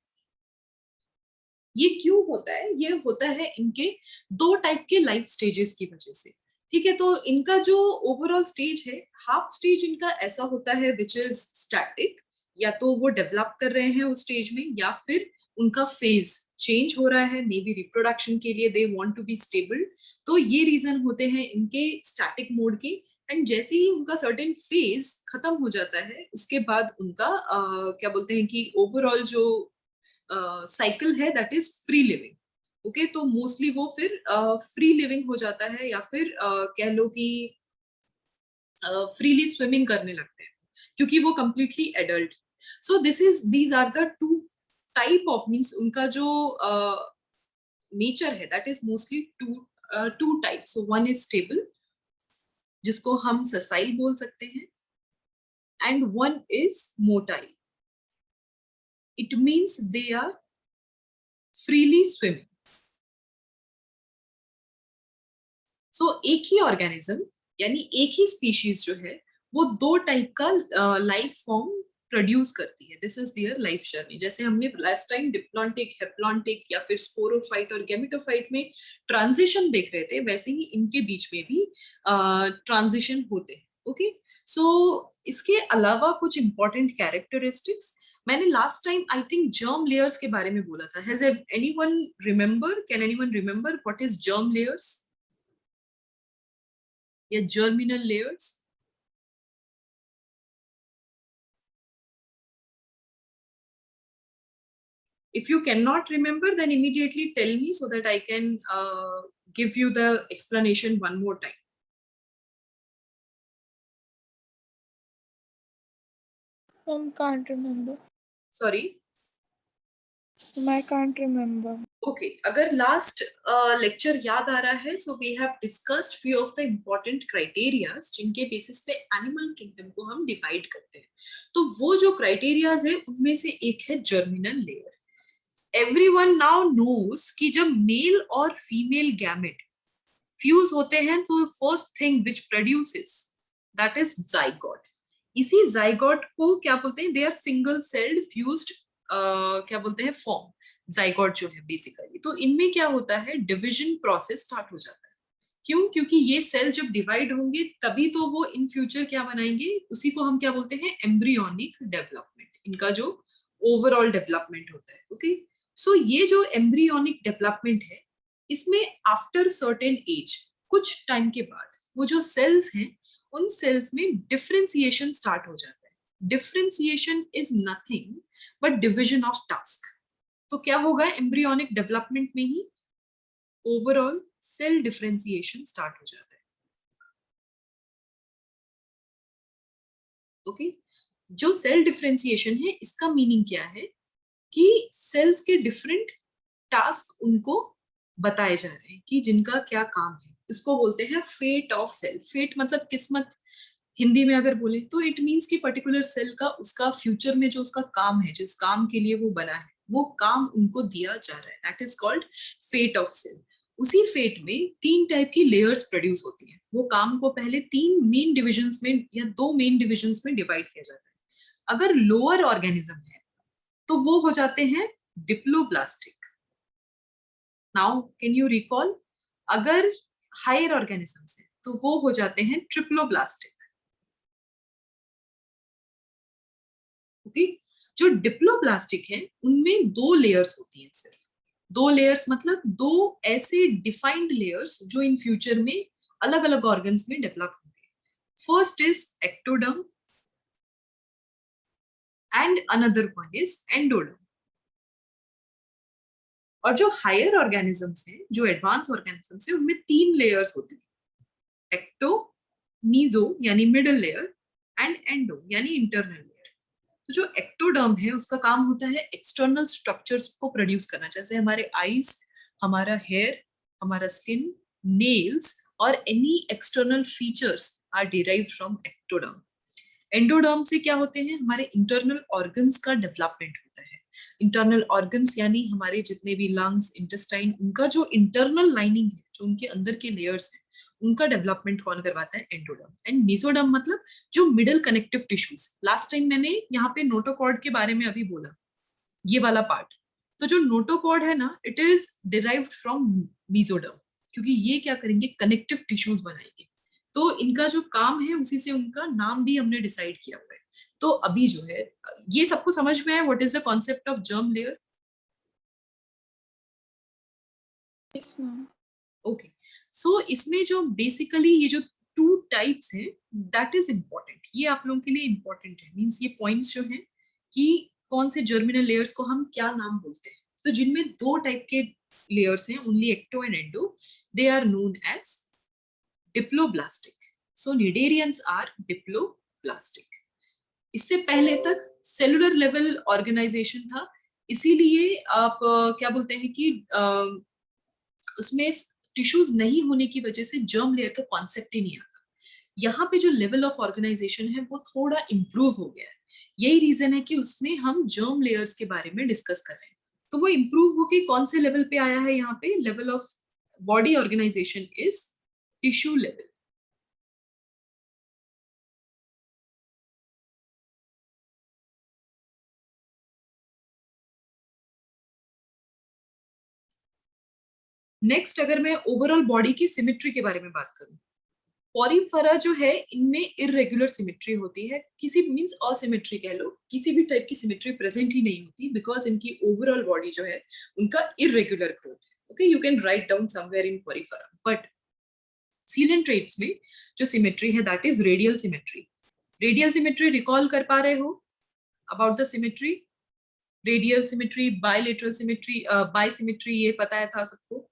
S1: ये क्यों होता है? ये होता है इनके दो टाइप के लाइफ स्टेजेस की वजह से. ठीक है, तो इनका जो ओवरऑल स्टेज है, हाफ स्टेज इनका ऐसा होता है विच इज स्टैटिक, या तो वो डेवलप कर रहे हैं उस स्टेज में, या फिर उनका फेज चेंज हो रहा है, मे बी रिप्रोडक्शन के लिए they want to be stable. तो ये रीजन होते हैं इनके स्टैटिक मोड के। एंड जैसे ही उनका सर्टेन फेज खत्म हो जाता है, उसके बाद उनका क्या बोलते हैं कि ओवरऑल जो साइकिल है that is free living. Okay, तो मोस्टली वो फिर फ्री लिविंग हो जाता है, या फिर कह लो कि फ्रीली स्विमिंग करने लगते हैं, क्योंकि वो completely adult. So these are the two type of, means उनका जो नेचर है that is mostly two type. So one is stable, जिसको हम ससाइल बोल सकते हैं, and one is motile, it means they are freely swimming. So एक ही ऑर्गेनिज्म यानी एक ही स्पीशीज जो है वो दो टाइप का लाइफ फॉर्म प्रोड्यूस करती है। This is their life journey. जैसे हमने लास्ट टाइम डिप्लॉन्टिक, हेप्लॉन्टिक या फिर स्पोरोफाइट और गेमेटोफाइट में ट्रांजिशन देख रहे थे, वैसे ही इनके बीच में भी ट्रांजिशन होते हैं। ओके, सो इसके अलावा कुछ इंपॉर्टेंट कैरेक्टरिस्टिक्स मैंने last time I think germ layers के बारे में बोला था। Has anyone remember, can anyone remember what is germ layers या germinal layers? If you cannot remember, then immediately tell me so that I can give you the explanation one more time.
S2: I can't remember.
S1: Sorry.
S2: I can't remember.
S1: Okay, अगर last lecture याद आ रहा है, so we have discussed few of the important criterias जिनके basis पे animal kingdom को हम divide करते हैं। तो वो जो क्राइटेरियाज है उनमें से एक है germinal layer. Everyone now knows कि जब मेल और फीमेल गैमेट फ्यूज होते हैं तो first thing which produces that is zygote. इसी जाइगोट को क्या बोलते हैं, they are single celled fused क्या बोलते हैं फॉर्म, जाइगोट जो है बेसिकली। तो इनमें क्या होता है, डिविजन प्रोसेस स्टार्ट हो जाता है। क्यों? क्योंकि ये सेल जब डिवाइड होंगे तभी तो वो इन फ्यूचर क्या बनाएंगे, उसी को हम क्या बोलते हैं, एम्ब्रियोनिक डेवलपमेंट, इनका जो ओवरऑल डेवलपमेंट होता है। ओके, सो ये जो एम्ब्रियोनिक डेवलपमेंट है, इसमें आफ्टर सर्टेन एज, कुछ टाइम के बाद वो जो सेल्स हैं उन सेल्स में डिफरेंशिएशन स्टार्ट हो जाता है। Differentiation is nothing but division of task. तो क्या होगा, एम्ब्रियोनिक डेवलपमेंट में ही ओवरऑल सेल डिफरेंशिएशन स्टार्ट हो जाता है। ओके, जो सेल डिफरेंशिएशन है इसका मीनिंग क्या है कि सेल्स के डिफरेंट टास्क उनको बताए जा रहे हैं कि जिनका क्या काम है। इसको बोलते हैं फेट ऑफ सेल। फेट मतलब किस्मत, हिंदी में अगर बोले तो इट मीन्स कि पर्टिकुलर सेल का उसका फ्यूचर में जो उसका काम है, जिस काम के लिए वो बना है, वो काम उनको दिया जा रहा है, that is called fate of cell. उसी फेट में 3 टाइप की लेयर्स प्रोड्यूस होती हैं। वो काम को पहले 3 मेन डिविजन्स में या 2 मेन डिविजन्स में डिवाइड किया जाता है। अगर लोअर ऑर्गेनिज्म है तो वो हो जाते हैं diploblastic. Now can you recall, अगर हायर ऑर्गेनिजम्स है तो वो हो जाते हैं ट्रिप्लोब्लास्टिक। ओके, जो डिप्लोब्लास्टिक है उनमें 2 लेयर्स होती हैं, सिर्फ 2 लेयर्स, मतलब 2 ऐसे डिफाइंड लेयर्स जो इन फ्यूचर में अलग अलग ऑर्गन्स में डेवलप होंगे। First is ectoderm and another one is endoderm. और जो हायर ऑर्गेनिजम्स हैं, जो एडवांस ऑर्गेनिजम्स हैं, उनमें 3 लेयर्स होती हैं, एक्टो, मीजो यानी मिडिल लेयर, एंड एंडो यानी इंटरनल लेयर। तो जो एक्टोडर्म है उसका काम होता है एक्सटर्नल स्ट्रक्चर्स को प्रोड्यूस करना, जैसे हमारे आईज, हमारा हेयर, हमारा स्किन, नेल्स और any external features are derived from ectoderm. Endoderm से क्या होते हैं, हमारे इंटरनल ऑर्गन्स का डेवलपमेंट होता है। इंटरनल ऑर्गन्स यानी हमारे जितने भी लंग्स, इंटेस्टाइन, उनका जो इंटरनल लाइनिंग है, जो उनके अंदर के लेयर्स हैं, उनका डेवलपमेंट कौन करवाता है, एंडोडर्म। एंड मेसोडर्म मतलब जो middle connective tissues. Last time मैंने यहाँ पे नोटोकॉर्ड के बारे में अभी बोला, ये वाला पार्ट। तो जो नोटोकॉर्ड है ना, it is derived from mesoderm. क्योंकि ये क्या करेंगे, कनेक्टिव टिश्यूज बनाएंगे। तो इनका जो काम है उसी से उनका नाम भी हमने डिसाइड किया हुआ है। तो अभी जो है ये सबको समझ में है what is the concept of germ layer?
S2: Yes, ma'am.
S1: Okay, so इसमें जो बेसिकली ये जो 2 टाइप्स हैं दैट इज इम्पोर्टेंट, ये आप लोगों के लिए इम्पोर्टेंट है। मींस ये पॉइंट्स जो हैं कि कौन से जर्मिनल लेयर्स को हम क्या नाम बोलते हैं। तो जिनमें 2 टाइप के लेयर्स हैं, only ecto and endo, they are known as diploblastic. So cnidarians are diploblastic. इससे पहले तक सेलुलर लेवल ऑर्गेनाइजेशन था, इसीलिए आप क्या बोलते हैं कि उसमें टिश्यूज नहीं होने की वजह से जर्म लेयर का कॉन्सेप्ट ही नहीं आता। यहाँ पे जो लेवल ऑफ ऑर्गेनाइजेशन है वो थोड़ा इम्प्रूव हो गया है। यही रीजन है कि उसमें हम जर्म लेयर्स के बारे में डिस्कस कर रहे हैं। तो वो इम्प्रूव होके कौन से लेवल पे आया है, यहाँ पे level of body organisation is tissue level. Next अगर मैं ओवरऑल बॉडी की सिमेट्री के बारे में बात करूं, पॉरीफेरा जो है इनमें इरेगुलर सिमेट्री होती है, किसी मींस असिमेट्री कह लो, किसी भी टाइप की सिमेट्री प्रेजेंट ही नहीं होती बिकॉज इनकी ओवरऑल बॉडी जो है उनका इरेगुलर ग्रोथ है। Okay, you can write down somewhere in porifera. But coelenterates में जो सिमेट्री है that is radial symmetry. Radial symmetry recall कर पा रहे हो about the symmetry? Radial symmetry, bilateral symmetry, bisymmetry, ये पता है था सबको?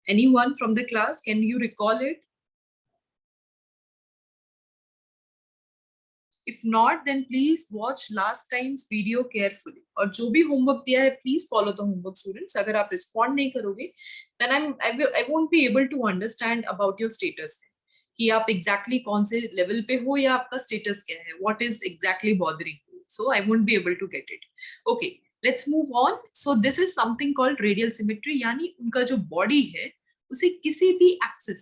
S1: Anyone from the class, can you recall it? If not, then please watch last time's video carefully. और जो भी homework दिया है, please follow the homework, students. अगर आप respond नहीं करोगे, then I won't be able to understand about your status. कि आप exactly कौन से level पे हो या आपका status क्या है, what is exactly bothering you. So I won't be able to get it. Okay, let's move on. So this is something called radial symmetry, यानी उनका जो body है उसे किसी भी एक्सिस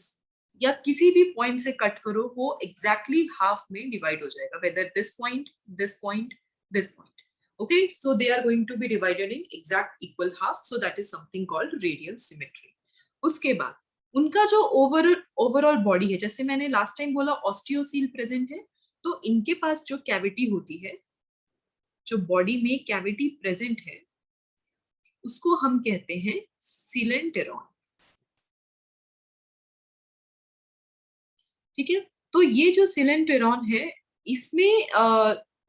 S1: या किसी भी पॉइंट से कट करो वो एग्जैक्टली हाफ में डिवाइड हो जाएगा, whether this point, this point, this point. Okay, so they are going to be divided in exact equal half, so that is something called radial symmetry. उसके बाद उनका जो ओवरऑल बॉडी है, जैसे मैंने लास्ट टाइम बोला ऑस्टियोसील प्रेजेंट है, तो इनके पास जो कैविटी होती है, जो बॉडी में कैविटी प्रेजेंट है, उसको हम कहते हैं सिलेंटेरॉन। ठीक है, तो ये जो सिलेंटेरॉन है इसमें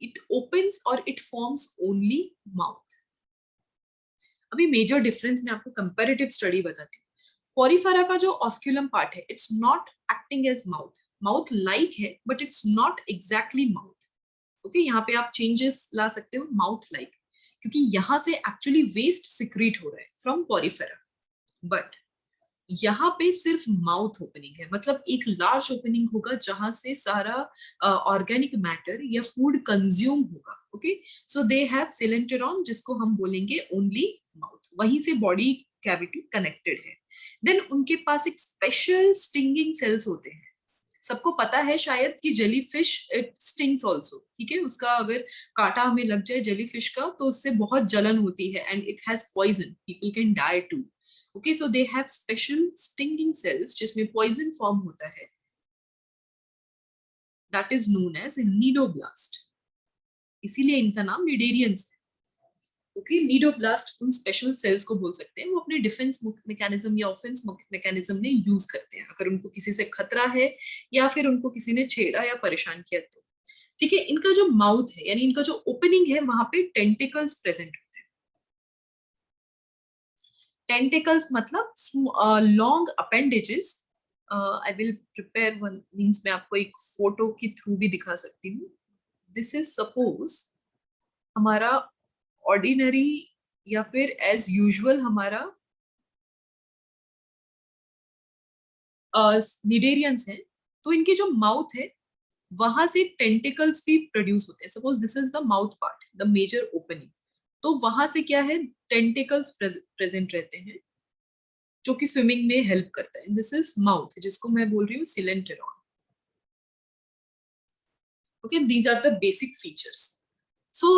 S1: इट ओपन्स और इट फॉर्म्स ओनली माउथ। अभी मेजर डिफरेंस मैं आपको कंपैरेटिव स्टडी बताती हूँ। पॉरीफेरा का जो ऑस्क्यूलम पार्ट है, it's not acting as mouth, mouth like है but it's not exactly mouth. Okay, यहाँ पे आप चेंजेस ला सकते हो माउथ लाइक, क्योंकि यहाँ से एक्चुअली वेस्ट सिक्रीट हो रहा है फ्रॉम पॉरीफेरा, बट यहाँ पे सिर्फ माउथ ओपनिंग है, मतलब एक लार्ज ओपनिंग होगा जहां से सारा ऑर्गेनिक मैटर या फूड कंज्यूम होगा। ओके, सो दे हैव सिलेंटेरॉन, जिसको हम बोलेंगे ओनली माउथ, वहीं से बॉडी कैविटी कनेक्टेड है। देन उनके पास एक स्पेशल स्टिंगिंग सेल्स होते हैं। सबको पता है शायद कि जेलीफिश इट स्टिंग्स ऑल्सो, ठीक है, उसका अगर कांटा हमें लग जाए जेलीफिश का तो उससे बहुत जलन होती है and it has poison, people can die too. Okay, so they have special stinging cells जिसमें poison form होता है, that is known as nidoblast, इसीलिए इनका नाम निडेरियंस है। Okay, nidoblast उन स्पेशल सेल्स को बोल सकते हैं, वो अपने डिफेंस मैकेनिज्म या ऑफेंस मैकेनिज्म में यूज करते हैं अगर उनको किसी से खतरा है या फिर उनको किसी ने छेड़ा या परेशान किया तो। ठीक है, इनका जो माउथ है यानी इनका जो ओपनिंग है वहां पे टेंटिकल्स प्रेजेंट होते हैं। टेंटिकल्स मतलब long appendages. I will prepare one, means मैं आपको एक फोटो के थ्रू भी दिखा सकती हूँ। दिस इज सपोज हमारा ऑर्डिनरी या फिर एज यूजुअल हमारा निडेरियंस है, तो इनकी जो माउथ है वहां से टेंटिकल्स भी प्रोड्यूस होते हैं। Suppose this is the mouth part, the major opening, तो वहां से क्या है टेंटिकल्स प्रेजेंट रहते हैं जो कि स्विमिंग में हेल्प करता है। दिस इज माउथ जिसको मैं बोल रही हूँ coelenteron. Okay, these are the basic features. So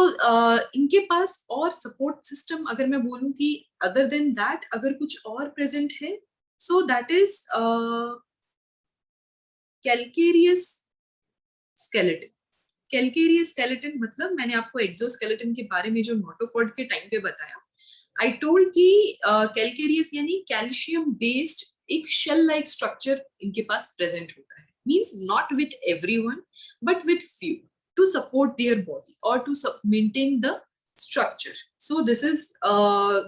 S1: इनके पास और सपोर्ट सिस्टम अगर मैं बोलूं कि अदर देन दैट अगर कुछ और प्रेजेंट है So that is calcareous skeleton. Calcareous skeleton मतलब मैंने आपको एक्सोस्केलेटन के बारे में जो नोटोकॉर्ड के टाइम पे बताया, आई टोल्ड कि कैल्केरियस यानी कैल्शियम बेस्ड एक शेल लाइक स्ट्रक्चर इनके पास प्रेजेंट होता है, means not with everyone but with few to support their body और to maintain the structure. So this is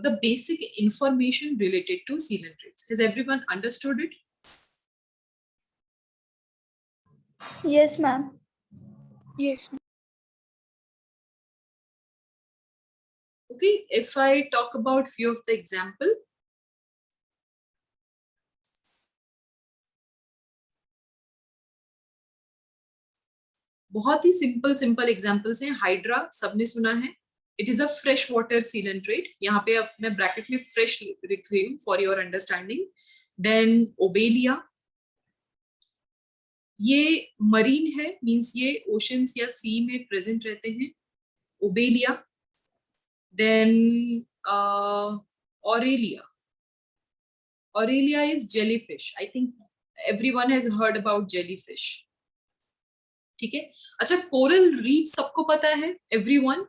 S1: the basic information related to coelentrates. Has everyone understood it?
S4: Yes, ma'am.
S2: Yes, ma'am.
S1: Okay, if I talk about few of the example, बहुत ही simple examples हैं. Hydra सबने सुना है. It is a fresh water coelenterate. यहाँ पे अब मैं bracket में फ्रेश लिख रही हूँ for your understanding. Then Obelia, ये मरीन है, मींस ये ओशंस या सी में प्रेजेंट रहते हैं. Obelia. Then Aurelia. Aurelia is jellyfish. I think everyone has heard about jellyfish. ठीक है. अच्छा, कोरल रीफ सबको पता है, everyone.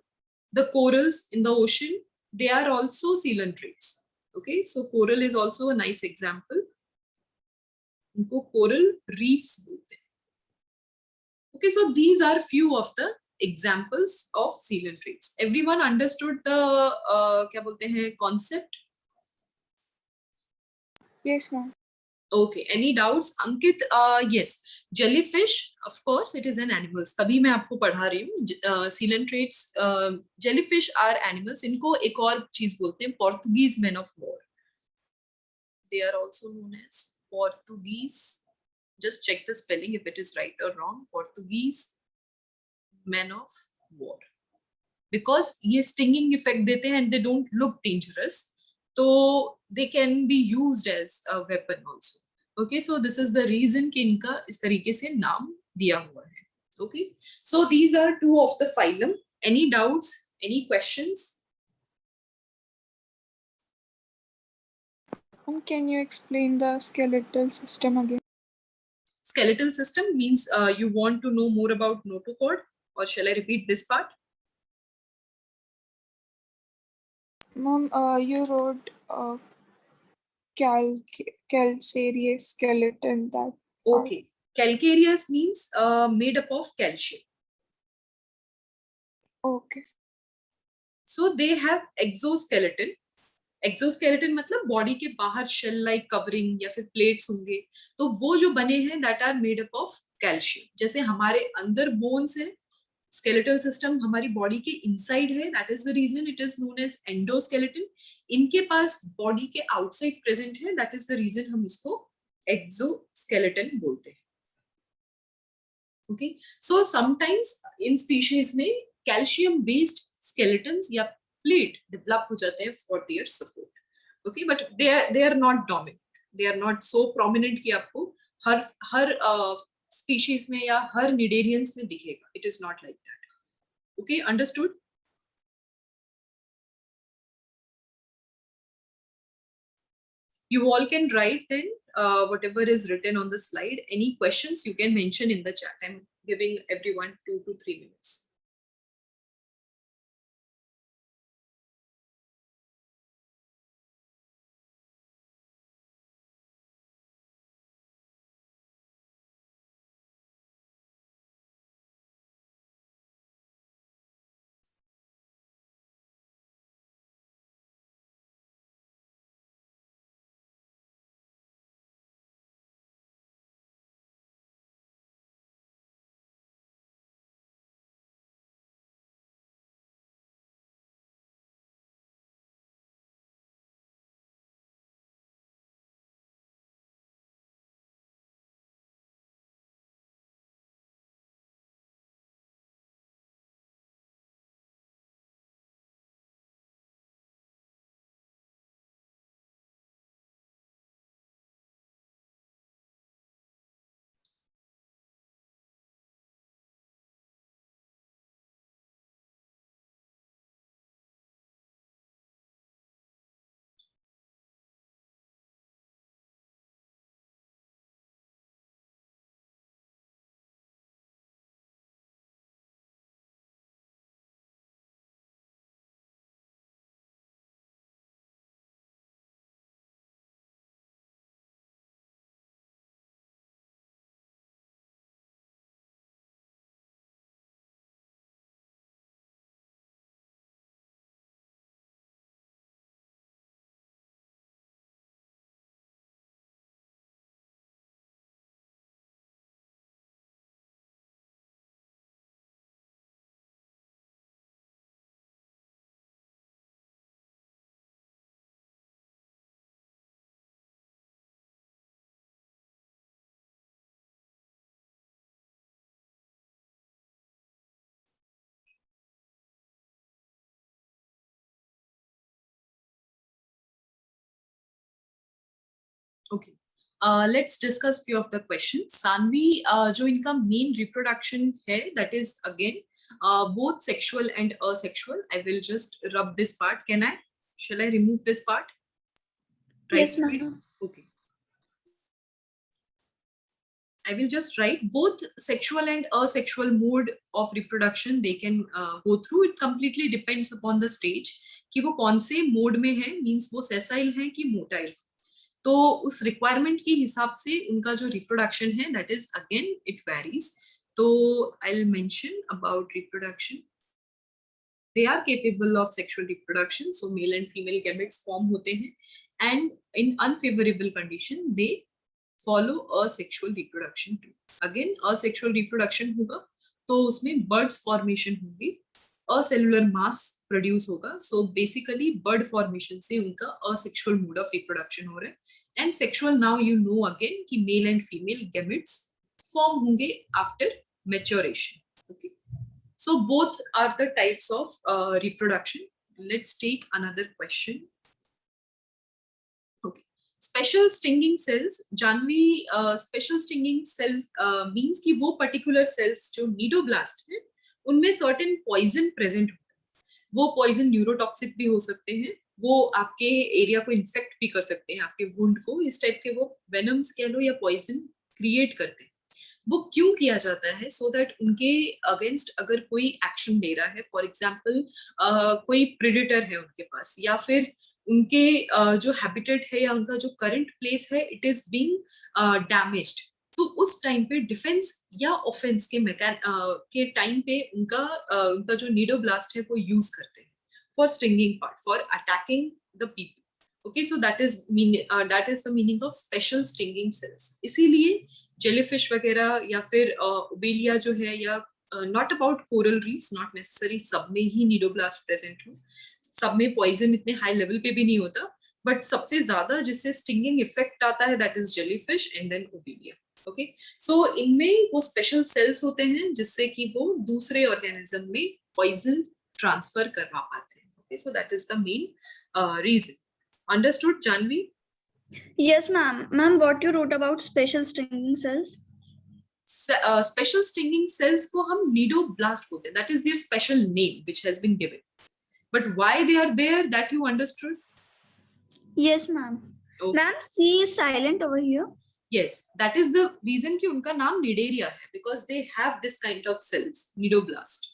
S1: The corals in the ocean, they are also coelentrates. Okay, so coral is also a nice example. इनको coral reefs बोलते हैं. Okay, so these are few of the examples of coelentrates. Everyone understood the क्या बोलते हैं concept?
S2: Yes, ma'am.
S1: Okay, any doubts? Ankit, yes, jellyfish, of course, it is an animal. तभी मैं आपको पढ़ा रही हूँ. Coelentrates, jellyfish are animals. इनको एक और चीज बोलते हैं, Portuguese men of war. They are also known as Portuguese. Just check the spelling if it is right or wrong. Portuguese men of war. Because ये stinging effect देते हैं and they don't look dangerous, so they can be used as a weapon also. Okay, so this is the reason कि इनका इस तरीके से नाम दिया हुआ है. Okay, so these are two of the phylum. Any doubts? Any questions?
S2: Can you explain the skeletal system again?
S1: Skeletal system means you want to know more about notochord, or shall I repeat this part?
S2: Ma'am, you wrote calcareous skeleton. That
S1: Okay, calcareous means made up of calcium.
S2: okay.
S1: So they have exoskeleton. Exoskeleton मतलब body के बाहर shell like covering या फिर plates होंगे, तो वो जो बने हैं that are made up of calcium. जैसे हमारे अंदर बोन्स है, स्केलेटल सिस्टम हमारी बॉडी के इनसाइड है, that is the reason it is known as endoskeleton. इनके पास बॉडी के आउटसाइड प्रेजेंट है, दैट इज द रीजन हम इसको एक्सोस्केलेटन बोलते हैं. Okay, so sometimes in species में कैल्शियम बेस्ड स्केलेटन्स या प्लेट डेवलप हो जाते हैं for their support. Okay, but they are not dominant, they are not so prominent कि आपको हर स्पीशीज में या हर निडेरियंस में दिखेगा. It is not like that. Okay, understood? You all can write then whatever is written on the slide. Any questions you can mention in the chat. I'm giving everyone 2 to 3 minutes. Okay. Let's discuss few of the questions. Sanvi, जो इनका main reproduction है, that is again both sexual and asexual. I will just rub this part. Shall I remove this part? Right
S4: Yes,
S1: side.
S4: ma'am.
S1: Okay. I will just write both sexual and asexual mode of reproduction. They can go through. It completely depends upon the stage कि वो कौन से mode में है, means वो sessile है कि motile. तो उस requirement के हिसाब से उनका जो reproduction है, that is again it varies. तो I'll mention about reproduction. They are capable of sexual reproduction, so male and female gametes form होते हैं, and in unfavorable condition they follow asexual reproduction too. Again asexual reproduction होगा तो उसमें buds formation होंगी, acellular mass produce होगा, so basically bud formation से उनका asexual mode of reproduction हो रहा है, and sexual now you know again कि male and female gametes form होंगे after maturation. Okay, so both are the types of reproduction. Let's take another question. Okay. Special stinging cells, Janvi, special stinging cells means कि वो particular cells जो nidoblast है, उनमें certain poison present होता है. वो poison neurotoxic भी हो सकते हैं, वो आपके एरिया को इन्फेक्ट भी कर सकते हैं, आपके वुंड को, इस टाइप के वो वेनम्स कह लो या पॉइजन क्रिएट करते हैं. वो क्यों किया जाता है? सो दैट उनके अगेंस्ट अगर कोई एक्शन ले रहा है, फॉर एग्जाम्पल कोई प्रेडेटर है उनके पास, या फिर उनके जो हैबिटेट है या उनका जो करंट प्लेस है इट इज बीइंग डैमेज्ड, तो उस टाइम पे डिफेंस या ऑफेंस के टाइम पे उनका जो नीडोब्लास्ट है वो यूज करते हैं for stinging part, for attacking the people. Okay, so that is the meaning of special stinging cells. इसीलिए जेलीफिश वगैरह या फिर ओबेलिया जो है, या not about coral reefs, not necessary सब में ही नीडोब्लास्ट प्रेजेंट हो, सब में पॉइजन इतने हाई लेवल पे भी नहीं होता, बट सबसे ज्यादा जिससे स्टिंगिंग इफेक्ट आता है that is jellyfish and then obelia. Okay, so इनमें वो स्पेशल सेल्स होते हैं जिससे कि वो दूसरे ऑर्गेनिज्म में पॉइजन ट्रांसफर करवा पाते हैं. Okay, so that is the main reason. Understood, Janvi?
S4: Yes, ma'am. Ma'am, what you wrote about special stinging cells?
S1: Special stinging cells को हम nidoblast बोलते हैं. That is their special name which has been given. But why they are there, that you understood?
S4: Yes, ma'am.
S1: Okay.
S4: Ma'am, C is silent over here.
S1: Yes, that is the reason कि उनका नाम nidaria है, because they have this kind of cells, nidoblast.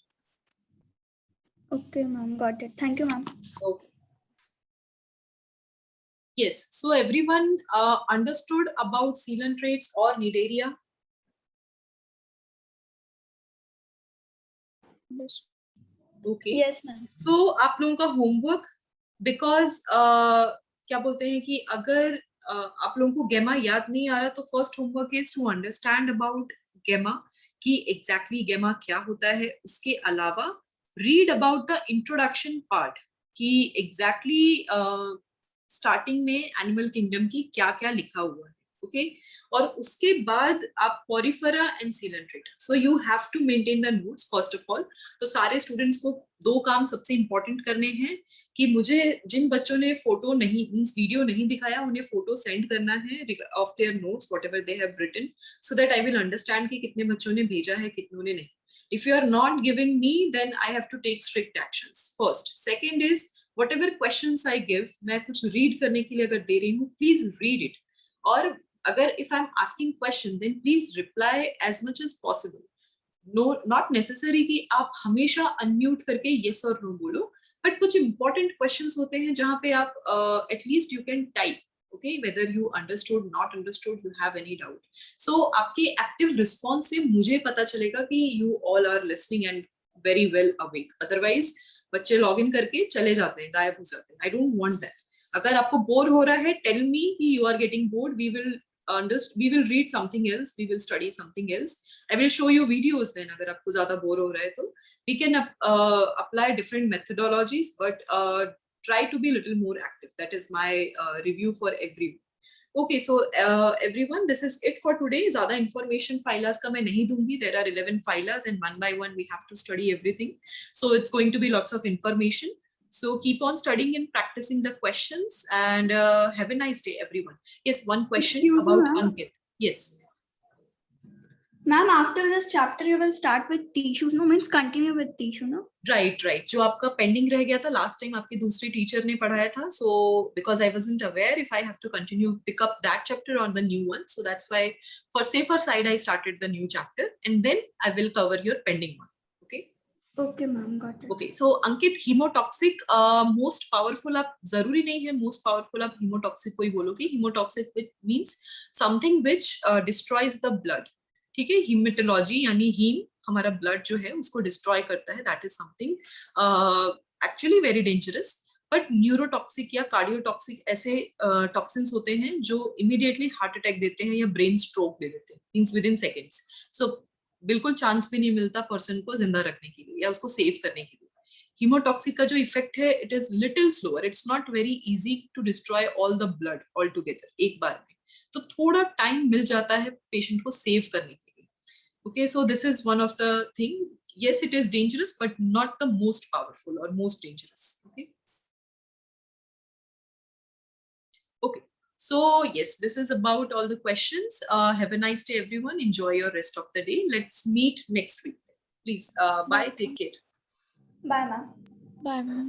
S4: Okay, ma'am. Got it. Thank you, ma'am.
S1: Okay. Yes, so everyone understood about coelentrates or nidaria?
S2: Yes.
S1: Okay.
S4: Yes, ma'am.
S1: So आप लोगों का homework, because क्या बोलते हैं कि अगर आप लोगों को गेमा याद नहीं आ रहा तो first homework is to understand about gemma, कि एग्जैक्टली गेमा क्या होता है. उसके अलावा read about the introduction part, कि एग्जैक्टली स्टार्टिंग में एनिमल किंगडम की क्या क्या लिखा हुआ है. ओके, और उसके बाद आप Porifera and coelenterate, so you have to maintain the notes first of all. तो सारे स्टूडेंट्स को दो काम सबसे इंपॉर्टेंट करने हैं, कि मुझे जिन बच्चों ने फोटो नहीं मींस वीडियो नहीं दिखाया उन्हें फोटो सेंड करना है of their notes whatever they have written, so that I will understand कि कितने बच्चों ने भेजा है कितनों ने नहीं. If you are not giving me, then I have to take strict actions. First, second is whatever questions I give, मैं कुछ read करने के लिए अगर दे रही हूँ, please read it. और अगर if I'm asking question, then please reply as much as possible. No, not necessary कि आप हमेशा unmute करके yes or no बोलो, but कुछ important questions होते हैं जहाँ पे आप at least you can type. Okay, whether you understood, not understood, you have any doubt. So आपके active response से मुझे पता चलेगा कि you all are listening and very well awake. Otherwise बच्चे log in करके चले जाते हैं, गायब हो जाते हैं. I don't want that. अगर आपको बोर हो रहा है, tell me कि you are getting bored. We will read something else. We will study something else. I will show you videos then. अगर आपको ज़्यादा बोर हो रहा है तो we can apply different methodologies, but try to be a little more active. That is my review for everyone. Okay, so everyone, this is it for today. ज़्यादा information phylas का मैं नहीं दूंगी. There are 11 phylas and one by one we have to study everything. So it's going to be lots of information. So keep on studying and practicing the questions, and have a nice day, everyone. Yes, one question
S4: Excuse me,
S1: about
S4: ma'am.
S1: Ankit. Yes.
S4: Ma'am, after this chapter, you will start with tissue. No, means continue with tissue, no?
S1: Right जो आपका pending रह गया था last time आपके दूसरे teacher ने पढ़ाया था, so because I wasn't aware if I have to continue pick up that chapter on the new one, so that's why for safer side I started the new chapter and then I will cover your pending one. Okay
S4: Okay, ma'am, got it.
S1: Okay. So Ankit, haemotoxic most powerful, आप जरूरी नहीं है most powerful आप haemotoxic को ही बोलोगे. Haemotoxic means something which destroys the blood. ठीक है, haematology यानी हीम हमारा ब्लड जो है उसको डिस्ट्रॉय करता है. That is something actually very dangerous. But neurotoxic या कार्डियोटॉक्सिक ऐसे टॉक्सिन्स होते हैं जो इमीडिएटली हार्ट अटैक देते हैं या ब्रेन स्ट्रोक दे देते हैं, मींस विद इन सेकेंड्स. सो बिल्कुल चांस भी नहीं मिलता पर्सन को जिंदा रखने के लिए या उसको सेव करने के लिए. हीमोटॉक्सिक का जो इफेक्ट है, it is little slower. It's not very easy to destroy all the blood all together एक बार में. तो थोड़ा टाइम मिल जाता है पेशेंट को सेव करने के लिए. Okay, so this is one of the thing. Yes, it is dangerous, but not the most powerful or most dangerous. Okay. Okay. So yes, this is about all the questions. Have a nice day, everyone. Enjoy your rest of the day. Let's meet next week. Please, bye. Take care.
S4: Bye, ma'am.
S2: Bye, ma'am.